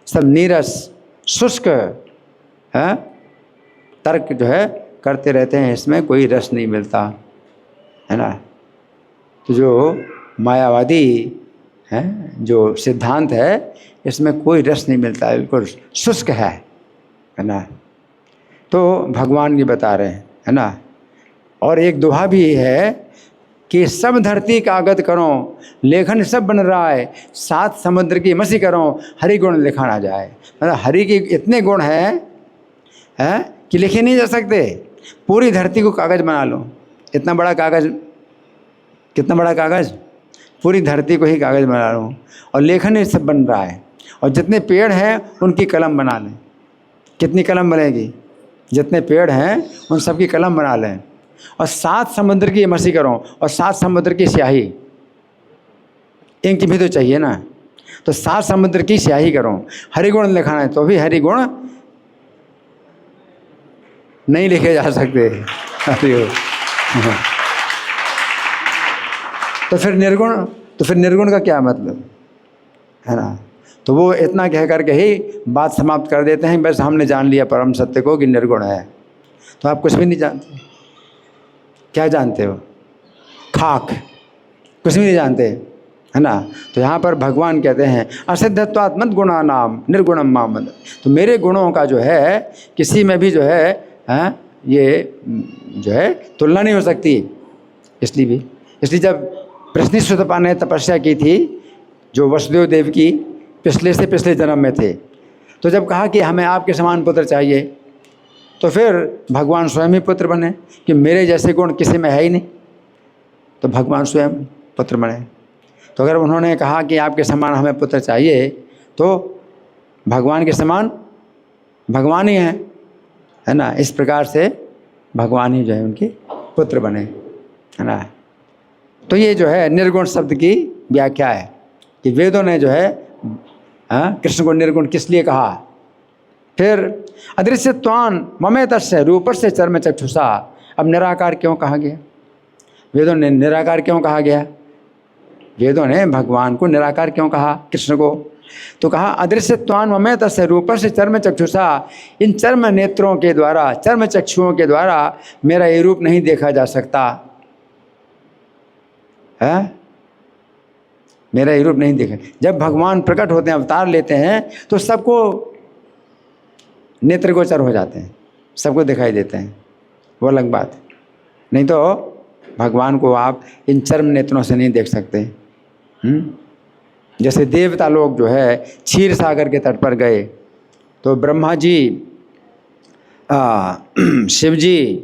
सब नीरस शुष्क है, तर्क जो है करते रहते हैं, इसमें कोई रस नहीं मिलता, है ना। तो जो मायावादी है, जो सिद्धांत है, इसमें कोई रस नहीं मिलता है, बिल्कुल शुष्क है ना। तो भगवान ये बता रहे हैं, है ना। और एक दोहा भी है कि सब धरती कागज करो, लेखन सब बन रहा है, 7 समुद्र की मसी करो, हरि गुण लिखा ना जाए। मतलब हरि के इतने गुण हैं कि लिखे नहीं जा सकते। पूरी धरती को कागज़ बना लो, इतना बड़ा कागज़, कितना बड़ा कागज़, पूरी धरती को ही कागज़ बना लो, और लेखन ही सब बन रहा है। और जितने पेड़ हैं उनकी कलम बना लें, कितनी कलम बनेगी? जितने पेड़ हैं उन सब की कलम बना लें। और 7 समुद्र की मसी करो, और 7 समुद्र की स्याही, इंक भी तो चाहिए ना। तो 7 समुद्र की स्याही करो, हरिगुण लिखाना है, तो भी हरिगुण नहीं लिखे जा सकते। तो फिर निर्गुण का क्या मतलब, है ना। तो वो इतना कह करके ही बात समाप्त कर देते हैं, बस हमने जान लिया परम सत्य को कि निर्गुण है। तो आप कुछ भी नहीं जानते। क्या जानते हो? खाक, कुछ भी नहीं जानते, है ना। तो यहाँ पर भगवान कहते हैं असिद्धत्वात् मद्गुणानाम निर्गुणम माम। तो मेरे गुणों का जो है किसी में भी जो है ये जो है तुलना नहीं हो सकती। इसलिए जब प्रश्निश्वतपा ने तपस्या की थी, जो वसुदेव देव की पिछले से पिछले जन्म में थे, तो जब कहा कि हमें आपके समान पुत्र चाहिए, तो फिर भगवान स्वयं ही पुत्र बने कि मेरे जैसे गुण किसी में है ही नहीं, तो भगवान स्वयं पुत्र बने। तो अगर उन्होंने कहा कि आपके समान हमें पुत्र चाहिए, तो भगवान के समान भगवान ही है ना। इस प्रकार से भगवान ही जो है उनके पुत्र बने, है ना। तो ये जो है निर्गुण शब्द की व्याख्या है कि वेदों ने जो है कृष्ण को निर्गुण किस लिए कहा। फिर अदृश्यत्वान ममेतस्य रूपस्य चर्म चक्षुषा, अब निराकार क्यों कहा गया? वेदों ने निराकार क्यों कहा गया? वेदों ने भगवान को निराकार क्यों कहा, कृष्ण को? तो कहा अदृश्यत्वान ममेतस्य रूपस्य चर्म चक्षुषा, इन चर्म नेत्रों के द्वारा, चर्म चक्षुओं के द्वारा मेरा ये रूप नहीं देखा जा सकता है, मेरा ये रूप नहीं देखा। जब भगवान प्रकट होते हैं, अवतार लेते हैं, तो सबको नेत्र गोचर हो जाते हैं, सबको दिखाई देते हैं, वो अलग बात। नहीं तो भगवान को आप इन चर्म नेत्रों से नहीं देख सकते। जैसे देवता लोग जो है क्षीर सागर के तट पर गए, तो ब्रह्मा जी, शिव जी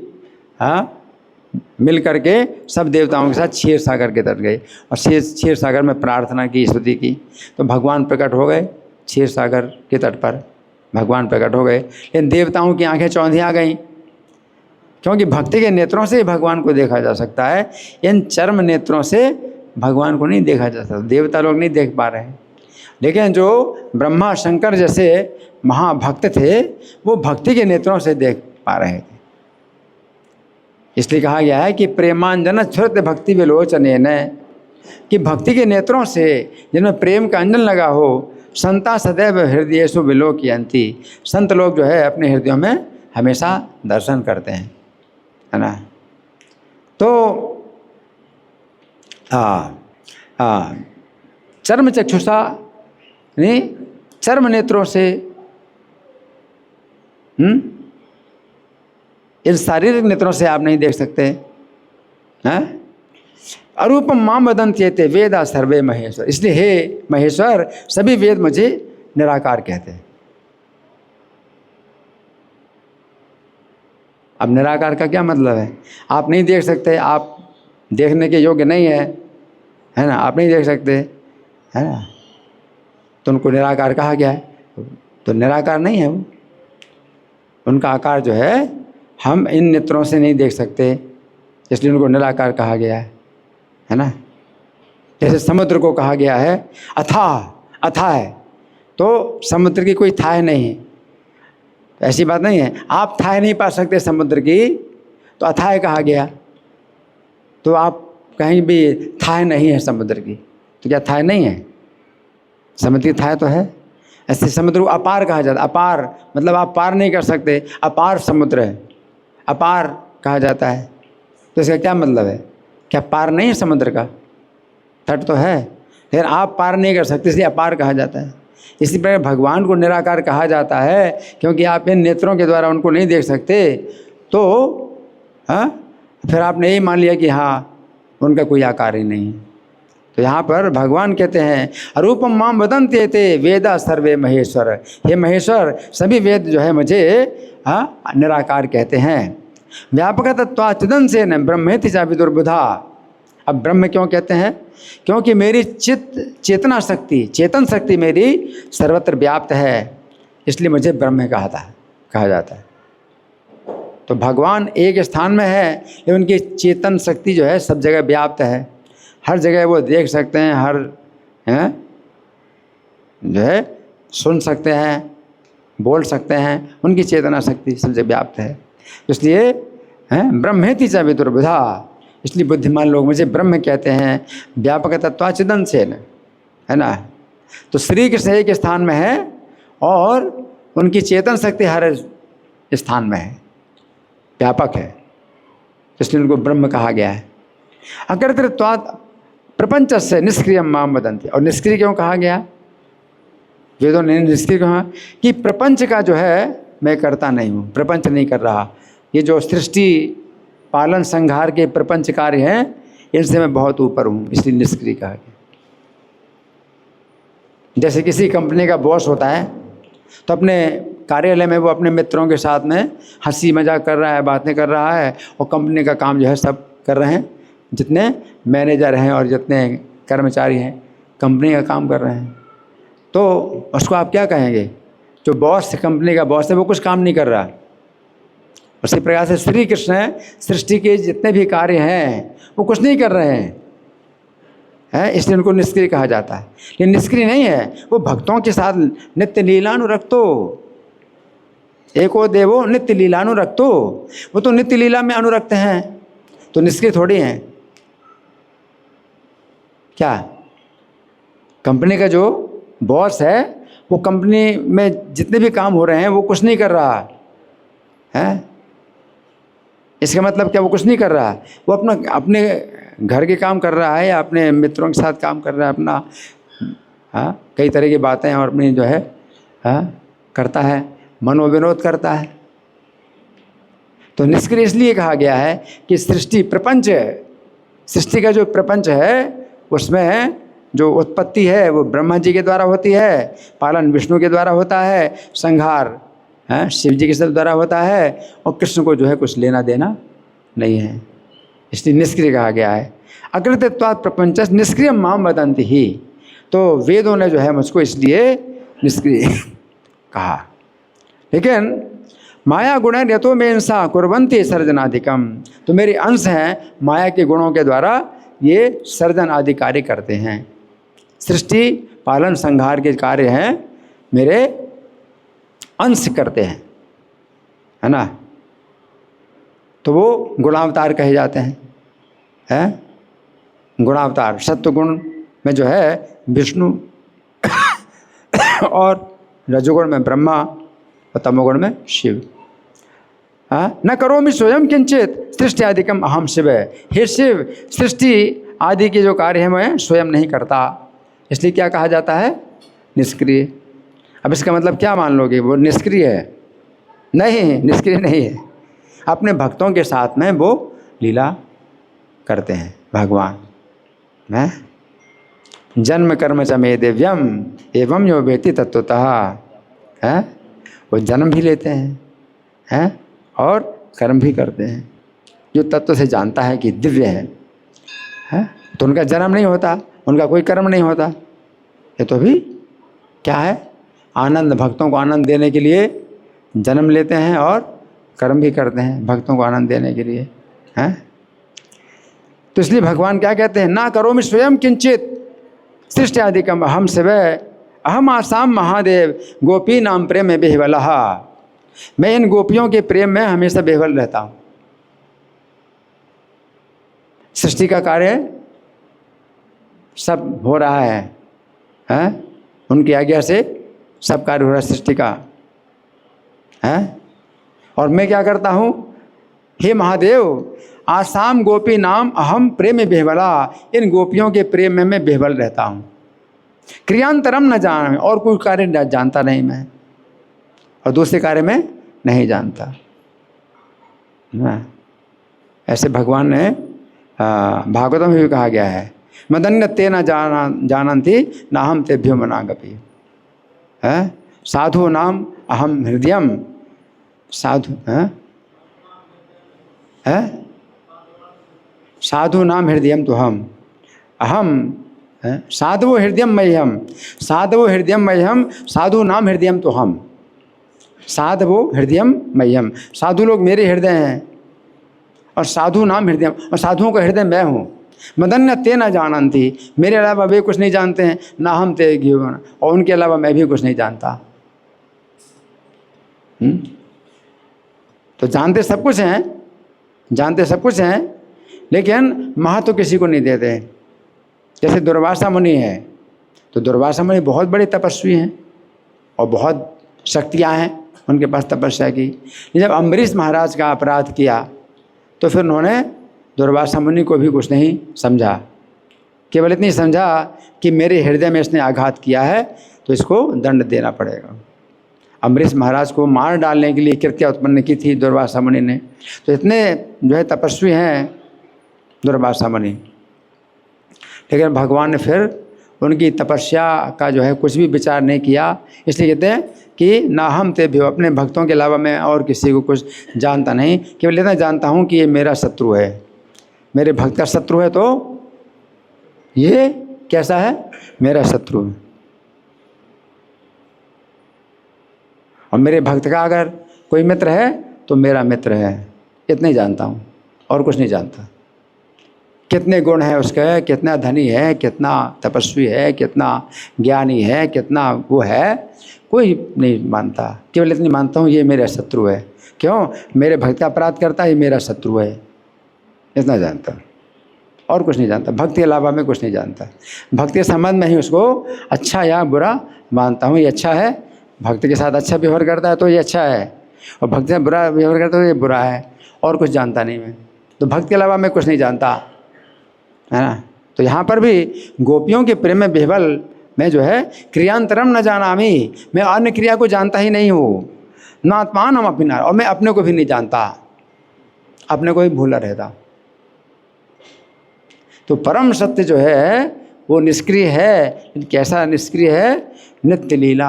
मिल करके सब देवताओं के साथ क्षीर सागर के तट गए और क्षीर सागर में प्रार्थना की, स्तुति की, तो भगवान प्रकट हो गए। क्षीर सागर के तट पर भगवान प्रकट हो गए, लेकिन देवताओं की आंखें चौंधिया गईं, क्योंकि भक्ति के नेत्रों से ही भगवान को देखा जा सकता है, इन चर्म नेत्रों से भगवान को नहीं देखा जा सकता। देवता लोग नहीं देख पा रहे हैं, लेकिन जो ब्रह्मा शंकर जैसे महाभक्त थे, वो भक्ति के नेत्रों से देख पा रहे थे। इसलिए कहा गया है कि प्रेमांजन छुरत भक्ति विलोचनेन, कि भक्ति के नेत्रों से जिनमें प्रेम का अंजन लगा हो, संता सदैव हृदयेषु विलोकयन्ति, संत लोग जो है अपने हृदयों में हमेशा दर्शन करते हैं, है ना। तो चर्म चक्षुषा यानी चर्म नेत्रों से, इन शारीरिक नेत्रों से आप नहीं देख सकते हैं। अरूपम माम वदन्ति एते वेदा सर्वे महेश्वर, इसलिए हे महेश्वर सभी वेद मुझे निराकार कहते हैं। अब निराकार का क्या मतलब है? आप नहीं देख सकते, आप देखने के योग्य नहीं है ना, आप नहीं देख सकते, है ना, तो उनको निराकार कहा गया है। तो निराकार नहीं है वो, उनका आकार जो है हम इन नेत्रों से नहीं देख सकते, इसलिए उनको निराकार कहा गया है ना। जैसे समुद्र को कहा गया है अथाह है, तो समुद्र की कोई थाह नहीं है, ऐसी बात नहीं है। आप थाह नहीं पा सकते समुद्र की, तो अथाह कहा गया। तो आप कहीं भी थाह नहीं है समुद्र की, तो क्या थाह नहीं है? समुद्र की थाह तो है। ऐसे समुद्र को अपार कहा जाता है, अपार मतलब आप पार नहीं कर सकते, अपार समुद्र है, अपार कहा जाता है। तो इसका क्या मतलब है? क्या पार नहीं है समुद्र का? तट तो है, लेकिन आप पार नहीं कर सकते, इसलिए अपार कहा जाता है। इसी प्रकार भगवान को निराकार कहा जाता है, क्योंकि आप इन नेत्रों के द्वारा उनको नहीं देख सकते। तो फिर आपने यही मान लिया कि हाँ उनका कोई आकार ही नहीं है। तो यहाँ पर भगवान कहते हैं अरूपम माम वदन्ति एते वेदा सर्वे महेश्वर, हे महेश्वर सभी वेद जो है मुझे निराकार कहते हैं। व्यापकत्वाच्युतं से न ब्रह्मेति च विदुर्बुधा। अब ब्रह्म क्यों कहते हैं? क्योंकि मेरी चेतन शक्ति मेरी सर्वत्र व्याप्त है, इसलिए मुझे ब्रह्म कहा जाता है। तो भगवान एक स्थान में है, लेकिन उनकी चेतन शक्ति जो है सब जगह व्याप्त है, हर जगह वो देख सकते हैं, हर जो है सुन सकते हैं, बोल सकते हैं, उनकी चेतना शक्ति सब जगह व्याप्त है। इसलिए ब्रह्मेति च विदुर्बुधा, इसलिए बुद्धिमान लोग मुझे ब्रह्म कहते हैं। व्यापक तत्वाच्युतं से, है ना। तो श्री कृष्ण एक स्थान में है और उनकी चेतन शक्ति हर स्थान में है, व्यापक है, इसलिए उनको ब्रह्म कहा गया है। अकर्तृत्वात् प्रपंच से निष्क्रियम माम वदन्ति, और निष्क्रिय क्यों कहा गया? वेदों ने निष्क्रिय कहा कि प्रपंच का जो है मैं करता नहीं हूँ, प्रपंच नहीं कर रहा, ये जो सृष्टि पालन संहार के प्रपंच कार्य हैं, इनसे मैं बहुत ऊपर हूँ, इसलिए निष्क्रिय कहा गया। जैसे किसी कंपनी का बॉस होता है तो अपने कार्यालय में वो अपने मित्रों के साथ में हंसी मजाक कर रहा है, बातें कर रहा है, और कंपनी का काम जो है सब कर रहे हैं। जितने मैनेजर हैं और जितने कर्मचारी हैं कंपनी का काम कर रहे हैं, तो उसको आप क्या कहेंगे? जो बॉस, कंपनी का बॉस है, वो कुछ काम नहीं कर रहा। उसी प्रकार से श्री कृष्ण सृष्टि के जितने भी कार्य हैं वो कुछ नहीं कर रहे हैं, इसलिए उनको निष्क्रिय कहा जाता है। लेकिन निष्क्रिय नहीं है, वो भक्तों के साथ नित्य लीलानुरक्तो, एको देवो नित्य लीलानुरक्तो, वो तो नित्य लीला में अनुरक्त हैं, तो निष्क्रिय थोड़ी हैं। क्या कंपनी का जो बॉस है वो कंपनी में जितने भी काम हो रहे हैं वो कुछ नहीं कर रहा है? इसका मतलब क्या? वो कुछ नहीं कर रहा, वो अपने घर के काम कर रहा है या अपने मित्रों के साथ काम कर रहा है अपना, कई तरह की बातें और अपनी जो है करता है, मनोविनोद करता है। तो निष्क्रिय इसलिए कहा गया है कि सृष्टि प्रपंच, सृष्टि का जो प्रपंच है उसमें जो उत्पत्ति है वो ब्रह्मा जी के द्वारा होती है, पालन विष्णु के द्वारा होता है, संहार शिव जी के द्वारा होता है, और कृष्ण को जो है कुछ लेना देना नहीं है, इसलिए निष्क्रिय कहा गया है। अकृतत्वात् प्रपंच निष्क्रिय माम वदन्ति ही, तो वेदों ने जो है मुझको इसलिए निष्क्रिय कहा। लेकिन माया गुण यतो में इंसा कुर्वन्ति सर्जनाधिकम, तो मेरे अंश हैं माया के गुणों के द्वारा ये सर्जन आदि कार्य करते हैं। सृष्टि पालन संहार के कार्य हैं मेरे अंश करते हैं, है ना। तो वो गुणावतार कहे जाते हैं, गुणावतार। सत्व गुण में जो है विष्णु और रजोगुण में ब्रह्मा और तमोगुण में शिव। न करोमि स्वयं किंचित सृष्टि आदिकम अहम शिव, हे शिव सृष्टि आदि के जो कार्य हैं मैं स्वयं नहीं करता, इसलिए क्या कहा जाता है? निष्क्रिय। अब इसका मतलब क्या मान लोगे? वो निष्क्रिय है? नहीं, निष्क्रिय नहीं है, अपने भक्तों के साथ में वो लीला करते हैं भगवान। जन्म कर्म च मे दिव्यम एवं यो वेति तत्वतः, है वो जन्म भी लेते हैं और कर्म भी करते हैं। जो तत्व से जानता है कि दिव्य है तो उनका जन्म नहीं होता, उनका कोई कर्म नहीं होता। ये तो भी क्या है? आनंद, भक्तों को आनंद देने के लिए जन्म लेते हैं और कर्म भी करते हैं भक्तों को आनंद देने के लिए, हैं। तो इसलिए भगवान क्या कहते हैं? ना करोमि स्वयं किंचित सृष्टि आदिकम अहम शिव अहम आसाम महादेव गोपी नाम प्रेम में बेहवलः, मैं इन गोपियों के प्रेम में हमेशा बेहवल रहता हूँ। सृष्टि का कार्य सब हो रहा है, उनकी आज्ञा से सब कार्य हो रहा है सृष्टि का, है। और मैं क्या करता हूँ? हे महादेव आसाम गोपी नाम अहम प्रेम में बेहवला, इन गोपियों के प्रेम में मैं बेहवल रहता हूँ। क्रियांतरम न जान, और कोई कार्य जानता नहीं मैं, और दूसरे कार्य में नहीं जानता। ऐसे भगवान ने भागवतम में भी कहा गया है, मदन्य ते न जानन्ति नाहम तेभ्यो मनागपि, है। साधु नाम अहम हृदयम, साधु है साधु नाम हृदयम तो हम अहम साधवो हृदयम मह्यम, साधवो हृदयम मह्यम साधु नाम हृदयम तो हम, साधवो हृदयम मह्यम, साधु लोग मेरे हृदय हैं और साधु नाम हृदयम, और साधुओं का हृदय मैं हूँ। मदन्य ते न जानन्ति, मेरे अलावा वे कुछ नहीं जानते हैं, ना हम ते ज्ञान, और उनके अलावा मैं भी कुछ नहीं जानता। तो जानते सब कुछ हैं, जानते सब कुछ हैं, लेकिन महत्व किसी को नहीं देते। जैसे दुर्वासा मुनि है, तो दुर्वासा मुनि बहुत बड़े तपस्वी हैं और बहुत शक्तियाँ हैं उनके पास तपस्या की। जब अम्बरीश महाराज का अपराध किया तो फिर उन्होंने दुर्वासा मुनि को भी कुछ नहीं समझा, केवल इतनी समझा कि मेरे हृदय में इसने आघात किया है तो इसको दंड देना पड़ेगा। अम्बरीश महाराज को मार डालने के लिए कृत्या उत्पन्न की थी दुर्वासा मुनि ने। तो इतने जो है तपस्वी हैं दुर्वासा मुनि, लेकिन भगवान ने फिर उनकी तपस्या का जो है कुछ भी विचार नहीं किया। इसलिए कहते हैं कि ना हम ते भी, अपने भक्तों के अलावा मैं और किसी को कुछ जानता नहीं, केवल इतना जानता हूँ कि ये मेरा शत्रु है। मेरे भक्त का शत्रु है तो ये कैसा है? मेरा शत्रु है। और मेरे भक्त का अगर कोई मित्र है तो मेरा मित्र है। इतना ही जानता हूँ और कुछ नहीं जानता। कितने गुण हैं उसके, कितना धनी है, कितना तपस्वी है, कितना ज्ञानी है, कितना वो है, कोई नहीं मानता। केवल इतनी मानता हूँ ये मेरा शत्रु है। क्यों? मेरे भक्त का अपराध करता है, ये मेरा शत्रु है। इतना जानता और कुछ नहीं जानता। भक्ति के अलावा मैं कुछ नहीं जानता। भक्ति के संबंध में ही उसको अच्छा या बुरा मानता हूँ। ये अच्छा है, भक्ति के साथ अच्छा व्यवहार करता है तो ये अच्छा है, और भक्ति से बुरा व्यवहार करता है तो ये बुरा है। और कुछ जानता नहीं मैं। तो भक्ति के अलावा मैं कुछ नहीं जानता, है ना। तो यहाँ पर भी गोपियों के प्रेम में विह्वल मैं जो है क्रियांतरम न जानामि, मैं अन्य क्रिया को जानता ही नहीं हूँ। न आत्मान हम अपना, और मैं अपने को भी नहीं जानता, अपने को ही भूला रहता। तो परम सत्य जो है वो निष्क्रिय है। कैसा निष्क्रिय है? नित्य लीला।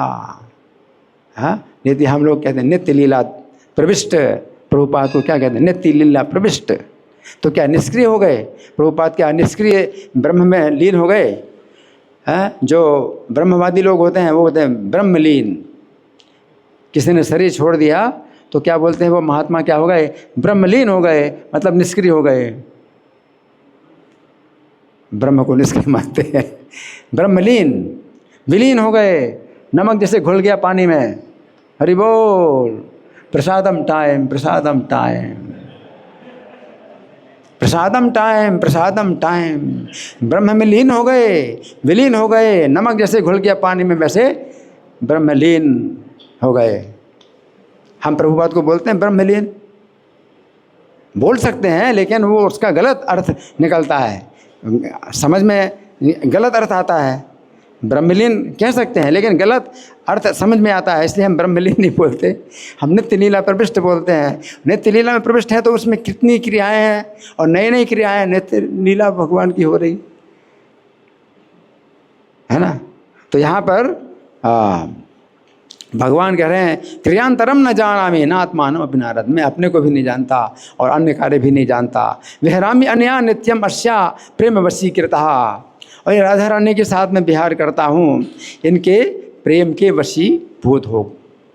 हाँ, यदि हम लोग कहते हैं नित्य लीला प्रविष्ट, प्रभुपाद को क्या कहते हैं? नित्य लीला प्रविष्ट। तो क्या निष्क्रिय हो गए? प्रभुपाद क्या निष्क्रिय ब्रह्म में लीन हो गए? हैं? जो ब्रह्मवादी लोग होते हैं वो होते हैं ब्रह्मलीन। किसी ने शरीर छोड़ दिया तो क्या बोलते हैं? वो महात्मा क्या हो गए? ब्रह्मलीन हो गए, मतलब निष्क्रिय हो गए। ब्रह्म को निष्क्रिय मानते हैं। ब्रह्मलीन, विलीन हो गए, नमक जैसे घुल गया पानी में। हरि बोल। प्रसादम टाइम, प्रसादम टाइम, प्रसादम टाइम, प्रसादम टाइम। ब्रह्म में लीन हो गए, विलीन हो गए, नमक जैसे घुल गया पानी में वैसे ब्रह्मलीन हो गए। हम प्रभुपाद को बोलते हैं ब्रह्मलीन, बोल सकते हैं, लेकिन वो उसका गलत अर्थ निकलता है, समझ में गलत अर्थ आता है। ब्रह्मलीन कह सकते हैं लेकिन गलत अर्थ समझ में आता है, इसलिए हम ब्रह्मलीन नहीं बोलते, हम नित्य लीला प्रविष्ट बोलते हैं। नित्य लीला में प्रविष्ट है तो उसमें कितनी क्रियाएं हैं और नई नई क्रियाएं नित्य लीला भगवान की हो रही है ना। तो यहाँ पर भगवान कह रहे हैं क्रियांतरम न जानामि न आत्मानम अपि नारद, मैं अपने को भी नहीं जानता और अन्य कार्य भी नहीं जानता। विहरामि अनया नित्यम अस्या प्रेम वशीकृतः, और ये राधा रानी के साथ मैं विहार करता हूँ, इनके प्रेम के वशीभूत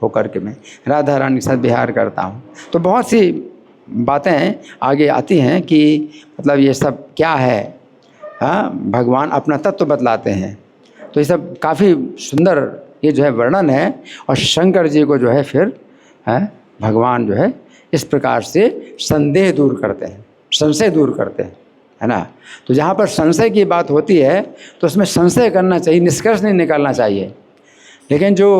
होकर के मैं राधा रानी के साथ विहार करता हूँ। तो बहुत सी बातें आगे आती हैं कि मतलब ये सब क्या है। हाँ, भगवान अपना तत्व बतलाते हैं। तो ये सब काफ़ी सुंदर ये जो है वर्णन है। और शंकर जी को जो है फिर भगवान जो है इस प्रकार से संदेह दूर करते हैं, संशय दूर करते हैं, है ना। तो जहाँ पर संशय की बात होती है तो उसमें संशय करना चाहिए, निष्कर्ष नहीं निकालना चाहिए। लेकिन जो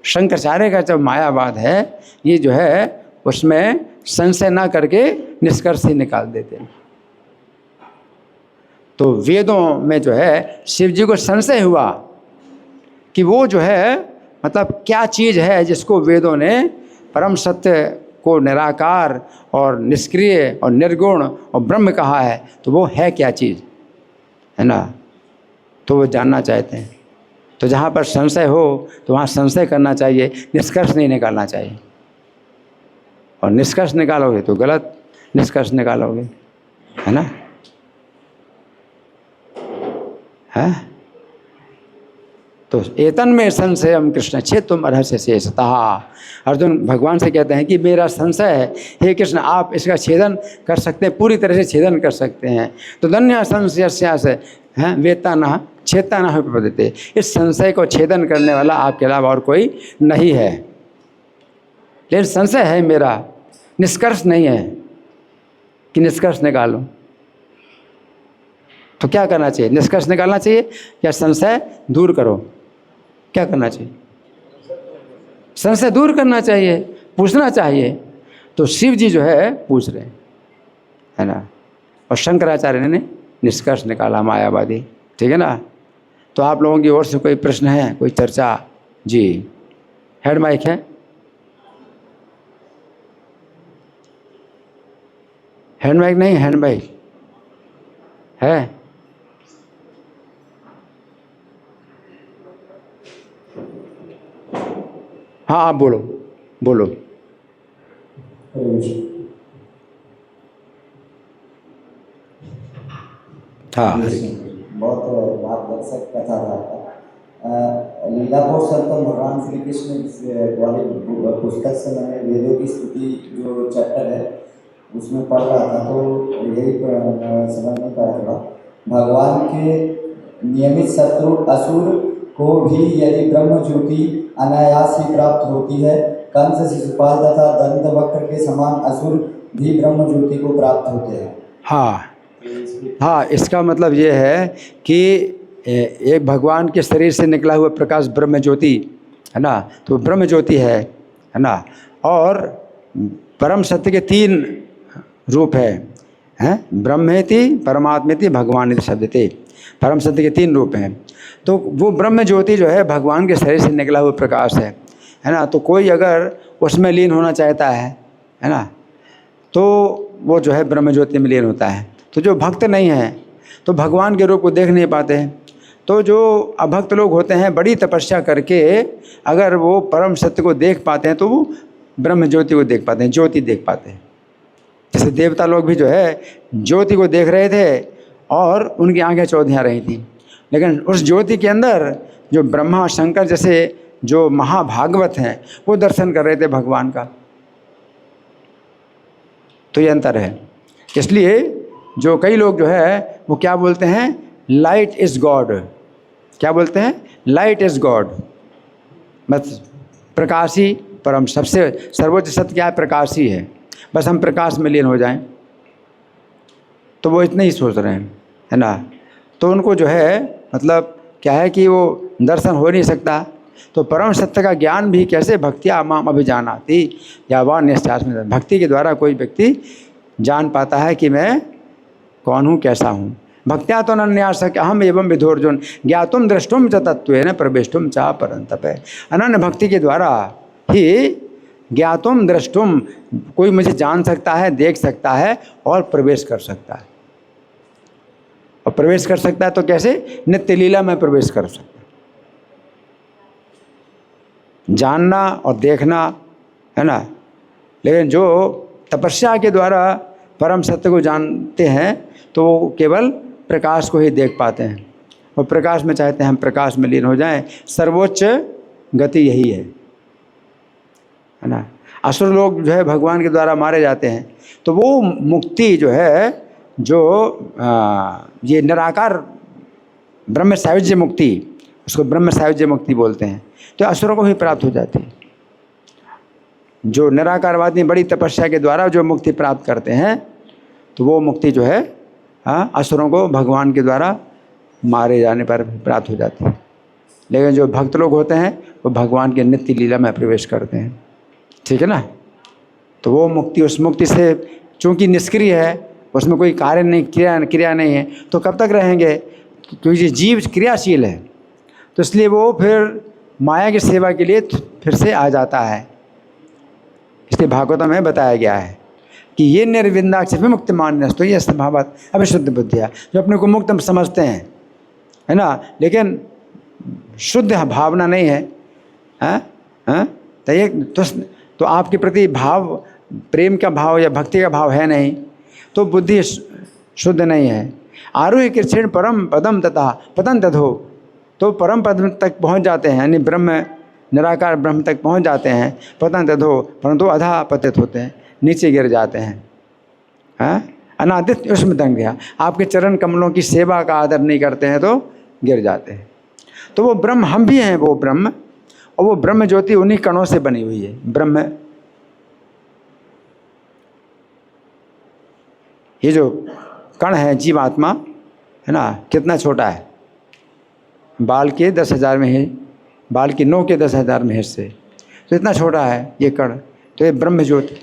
शंकराचार्य का जो मायावाद है ये जो है उसमें संशय ना करके निष्कर्ष ही निकाल देते हैं। तो वेदों में जो है शिव जी को संशय हुआ कि वो जो है मतलब क्या चीज़ है जिसको वेदों ने परम सत्य को निराकार और निष्क्रिय और निर्गुण और ब्रह्म कहा है, तो वो है क्या चीज़, है ना। तो वो जानना चाहते हैं। तो जहाँ पर संशय हो तो वहाँ संशय करना चाहिए, निष्कर्ष नहीं निकालना चाहिए। और निष्कर्ष निकालोगे तो गलत निष्कर्ष निकालोगे, है ना। है तो एतन में संशयम कृष्ण छेतुम अर्हस्य शेषतः। अर्जुन भगवान से कहते हैं कि मेरा संशय है, हे कृष्ण आप इसका छेदन कर सकते हैं, पूरी तरह से छेदन कर सकते हैं। तो धन्य संशय से हैं वेता न छेता न प्रपद्यते, इस संशय को छेदन करने वाला आपके अलावा और कोई नहीं है। लेकिन संशय है मेरा, निष्कर्ष नहीं है कि निष्कर्ष निकालो। तो क्या करना चाहिए? निष्कर्ष निकालना चाहिए या संशय दूर करो? क्या करना चाहिए? संशय दूर करना चाहिए, पूछना चाहिए। तो शिव जी जो है पूछ रहे हैं, है ना। और शंकराचार्य ने निष्कर्ष निकाला मायावादी, ठीक है ना। तो आप लोगों की ओर से कोई प्रश्न है, कोई चर्चा? जी हेड माइक है? हैंड माइक नहीं, हैंड माइक है? हाँ आप बोलो बोलो। हाँ बहुत मार्गदर्शक कथा था आपका। लीलापुर संतम भगवान श्री कृष्ण वाली पुस्तक से मैंने वेदों की स्तुति जो चैप्टर है उसमें पढ़ रहा था, तो यही समझ नहीं पाया थोड़ा। भगवान के नियमित शत्रु असुर को भी यदि ब्रह्म ज्योति अनायास ही प्राप्त होती है, कंस, शिशुपाल तथा दंतवक्र के समान असुर भी ब्रह्म ज्योति को प्राप्त होते हैं। हाँ, इसका मतलब ये है कि एक भगवान के शरीर से निकला हुआ प्रकाश ब्रह्म ज्योति है ना, तो ब्रह्म ज्योति है ना। और परम सत्य के 3 रूप हैं, ब्रह्मेति, परमात्मेति, भगवानेति शब्दते। परम सत्य के 3 रूप हैं। तो वो ब्रह्म ज्योति जो है भगवान के शरीर से निकला हुआ प्रकाश है ना। तो कोई अगर उसमें लीन होना चाहता है ना, तो वो जो है ब्रह्म ज्योति में लीन होता है। तो जो भक्त नहीं है तो भगवान के रूप को देख नहीं पाते हैं। तो जो अभक्त लोग होते हैं बड़ी तपस्या करके अगर वो परम सत्य को देख पाते हैं तो वो ब्रह्म ज्योति को देख पाते हैं, ज्योति देख पाते हैं। जैसे देवता लोग भी जो है ज्योति को देख रहे थे और उनकी आंखें चौधियाँ रही थी, लेकिन उस ज्योति के अंदर जो ब्रह्मा शंकर जैसे जो महाभागवत हैं वो दर्शन कर रहे थे भगवान का। तो ये अंतर है। इसलिए जो कई लोग जो है वो क्या बोलते हैं, लाइट इज़ गॉड। क्या बोलते हैं? लाइट इज़ गॉड, बस प्रकाश ही परम, सबसे सर्वोच्च सत्य क्या है? प्रकाश ही है। बस हम प्रकाश में लीन हो जाएं, तो वो इतना ही सोच रहे हैं, है ना। तो उनको जो है मतलब क्या है कि वो दर्शन हो नहीं सकता। तो परम सत्य का ज्ञान भी कैसे? भक्तिया माम अभिजानाति या वा निश्चास्मि। भक्ति के द्वारा कोई व्यक्ति जान पाता है कि मैं कौन हूँ, कैसा हूँ। भक्त्या तो अनन्यास अहम एवं विधोर्जुन ज्ञातुम द्रष्टुम च तत्त्वेन प्रवेष्टुम च परंतप। अनन्य भक्ति के द्वारा ही ज्ञातुम द्रष्टुम, कोई मुझे जान सकता है, देख सकता है और प्रवेश कर सकता है। और प्रवेश कर सकता है तो कैसे? नित्य लीला में प्रवेश कर सकता है। जानना और देखना है ना। लेकिन जो तपस्या के द्वारा परम सत्य को जानते हैं तो वो केवल प्रकाश को ही देख पाते हैं और प्रकाश में चाहते हैं हम प्रकाश में लीन हो जाएं। सर्वोच्च गति यही है ना। असुर लोग जो है भगवान के द्वारा मारे जाते हैं, तो वो मुक्ति जो है जो ये निराकार ब्रह्म सायुज्य मुक्ति, उसको ब्रह्म सायुज्य मुक्ति बोलते हैं, तो असुरों को भी प्राप्त हो जाती है। जो निराकारवादी बड़ी तपस्या के द्वारा जो मुक्ति प्राप्त करते हैं तो वो मुक्ति जो है असुरों को भगवान के द्वारा मारे जाने पर प्राप्त हो जाती है। लेकिन जो भक्त लोग होते हैं वो भगवान के नित्य लीला में प्रवेश करते हैं, ठीक है ना। तो वो मुक्ति, उस मुक्ति से चूँकि निष्क्रिय है, उसमें कोई कार्य नहीं, क्रिया नहीं है, तो कब तक रहेंगे? क्योंकि जीव क्रियाशील है, तो इसलिए वो फिर माया की सेवा के लिए फिर से आ जाता है। इसलिए भागवतम में बताया गया है कि ये निर्विंदाक्ष विमुक्त मान्यस, तो ये स्वभावत अभिशुद्ध बुद्धिया, जो अपने को मुक्त समझते हैं, है ना, लेकिन शुद्ध भावना नहीं है, तो ये तो आपके प्रति भाव, प्रेम का भाव या भक्ति का भाव है नहीं, तो बुद्धि शुद्ध नहीं है। आरोही कृष्ण परम पदम तथा पतन तथो, तो परम पद तक पहुंच जाते हैं, यानी ब्रह्म निराकार ब्रह्म तक पहुंच जाते हैं। पतन तथो, परंतु अधा पतित होते हैं, नीचे गिर जाते हैं। अनादित्य उसमें दंग गया, आपके चरण कमलों की सेवा का आदर नहीं करते हैं तो गिर जाते हैं। तो वो ब्रह्म हम भी हैं, वो ब्रह्म, और वो ब्रह्म ज्योति उन्हीं कणों से बनी हुई है। ब्रह्म ये जो कण है जीवात्मा है ना, कितना छोटा है, बाल के 10,000 में है, बाल की नोक के 10,000 में हिस्से, तो इतना छोटा है ये कण। तो ये ब्रह्म ज्योति,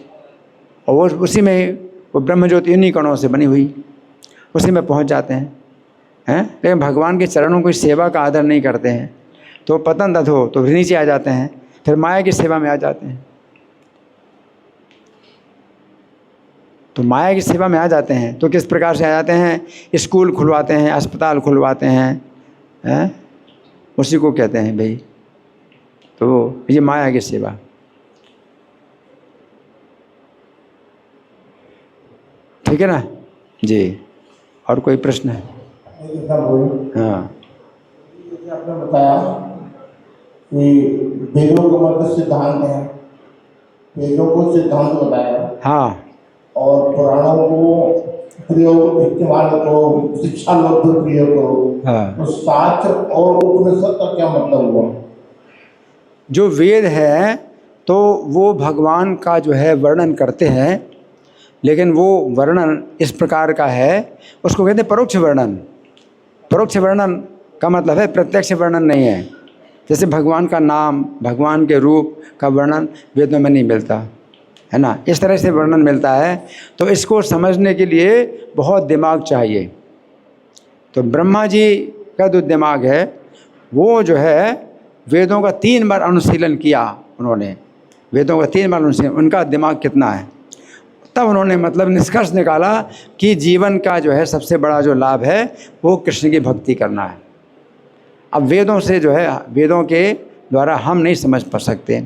और वो उसी में वो ब्रह्म ज्योति इन्हीं कणों से बनी हुई, उसी में पहुंच जाते हैं। लेकिन भगवान के चरणों की सेवा का आदर नहीं करते हैं तो पतन तथो, तो नीचे आ जाते हैं। फिर माया की सेवा में आ जाते हैं। तो माया की सेवा में आ जाते हैं तो किस प्रकार से आ जाते हैं? स्कूल खुलवाते हैं, अस्पताल खुलवाते हैं, उसी को कहते हैं भाई। तो ये माया की सेवा। ठीक है ना जी? और कोई प्रश्न है? हाँ, आपने बताया कि वेदों का मतलब सिद्धांत है, वेदों को सिद्धांत बताया हाँ, और पुराणों को प्रयोग इस्तेमाल करो, शिक्षा लब्ध प्रयोग करो। हाँ। तो शास्त्र और उपनिषद का क्या मतलब हुआ? जो वेद है तो वो भगवान का जो है वर्णन करते हैं, लेकिन वो वर्णन इस प्रकार का है, उसको कहते हैं परोक्ष वर्णन। परोक्ष वर्णन का मतलब है प्रत्यक्ष वर्णन नहीं है। जैसे भगवान का नाम, भगवान के रूप का वर्णन वेदों में नहीं मिलता है ना, इस तरह से वर्णन मिलता है। तो इसको समझने के लिए बहुत दिमाग चाहिए। तो ब्रह्मा जी का जो दिमाग है वो जो है वेदों का 3 बार अनुशीलन किया उन्होंने, वेदों का 3 बार अनुशीलन, उनका दिमाग कितना है। तब उन्होंने मतलब निष्कर्ष निकाला कि जीवन का जो है सबसे बड़ा जो लाभ है वो कृष्ण की भक्ति करना है। अब वेदों से जो है, वेदों के द्वारा हम नहीं समझ पा सकते,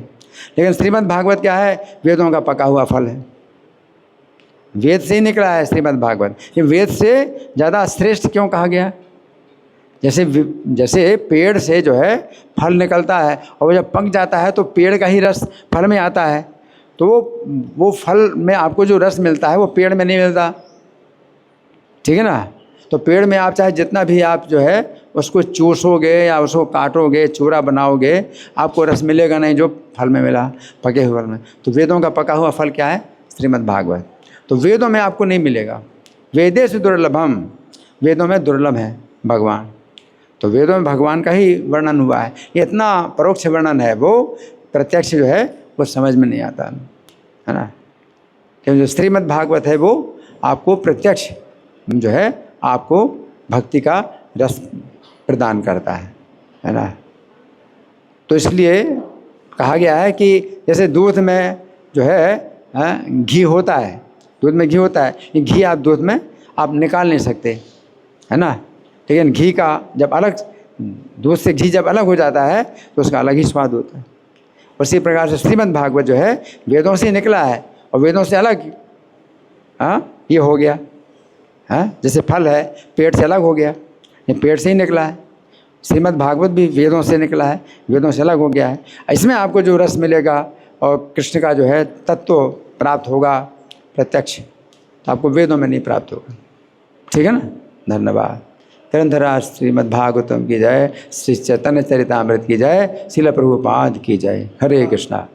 लेकिन श्रीमद् भागवत क्या है? वेदों का पका हुआ फल है। वेद से ही निकला है श्रीमद् भागवत। ये वेद से ज़्यादा श्रेष्ठ क्यों कहा गया? जैसे पेड़ से जो है फल निकलता है और जब पक जाता है तो पेड़ का ही रस फल में आता है, तो वो फल में आपको जो रस मिलता है वो पेड़ में नहीं मिलता। ठीक है ना? तो पेड़ में आप चाहे जितना भी आप जो है उसको चूसोगे या उसको काटोगे, चूरा बनाओगे, आपको रस मिलेगा नहीं जो फल में मिला, पके हुए फल में। तो वेदों का पका हुआ फल क्या है? श्रीमद् भागवत। तो वेदों में आपको नहीं मिलेगा। वेदेषु दुर्लभम, वेदों में दुर्लभ है भगवान। तो वेदों में भगवान का ही वर्णन हुआ है। ये इतना परोक्ष वर्णन है, वो प्रत्यक्ष जो है वो समझ में नहीं आता है ना। क्योंकि जो श्रीमद् भागवत है वो आपको प्रत्यक्ष जो है आपको भक्ति का रस प्रदान करता है ना। तो इसलिए कहा गया है कि जैसे दूध में जो है घी होता है, दूध में घी होता है, ये घी आप दूध में आप निकाल नहीं सकते है ना। लेकिन घी का जब अलग, दूध से घी जब अलग हो जाता है तो उसका अलग ही स्वाद होता है। उसी प्रकार से श्रीमद् भागवत जो है वेदों से निकला है और वेदों से अलग ये हो गया। जैसे फल है पेड़ से अलग हो गया, ये पेड़ से ही निकला है। श्रीमद् भागवत भी वेदों से निकला है, वेदों से अलग हो गया है। इसमें आपको जो रस मिलेगा और कृष्ण का जो है तत्व प्राप्त होगा प्रत्यक्ष, तो आपको वेदों में नहीं प्राप्त होगा। ठीक है ना? धन्यवाद। ग्रंथराज श्रीमद् भागवतम की जय, श्री चैतन्य चरितामृत की जय, श्रील प्रभुपाद की जय। हरे कृष्णा।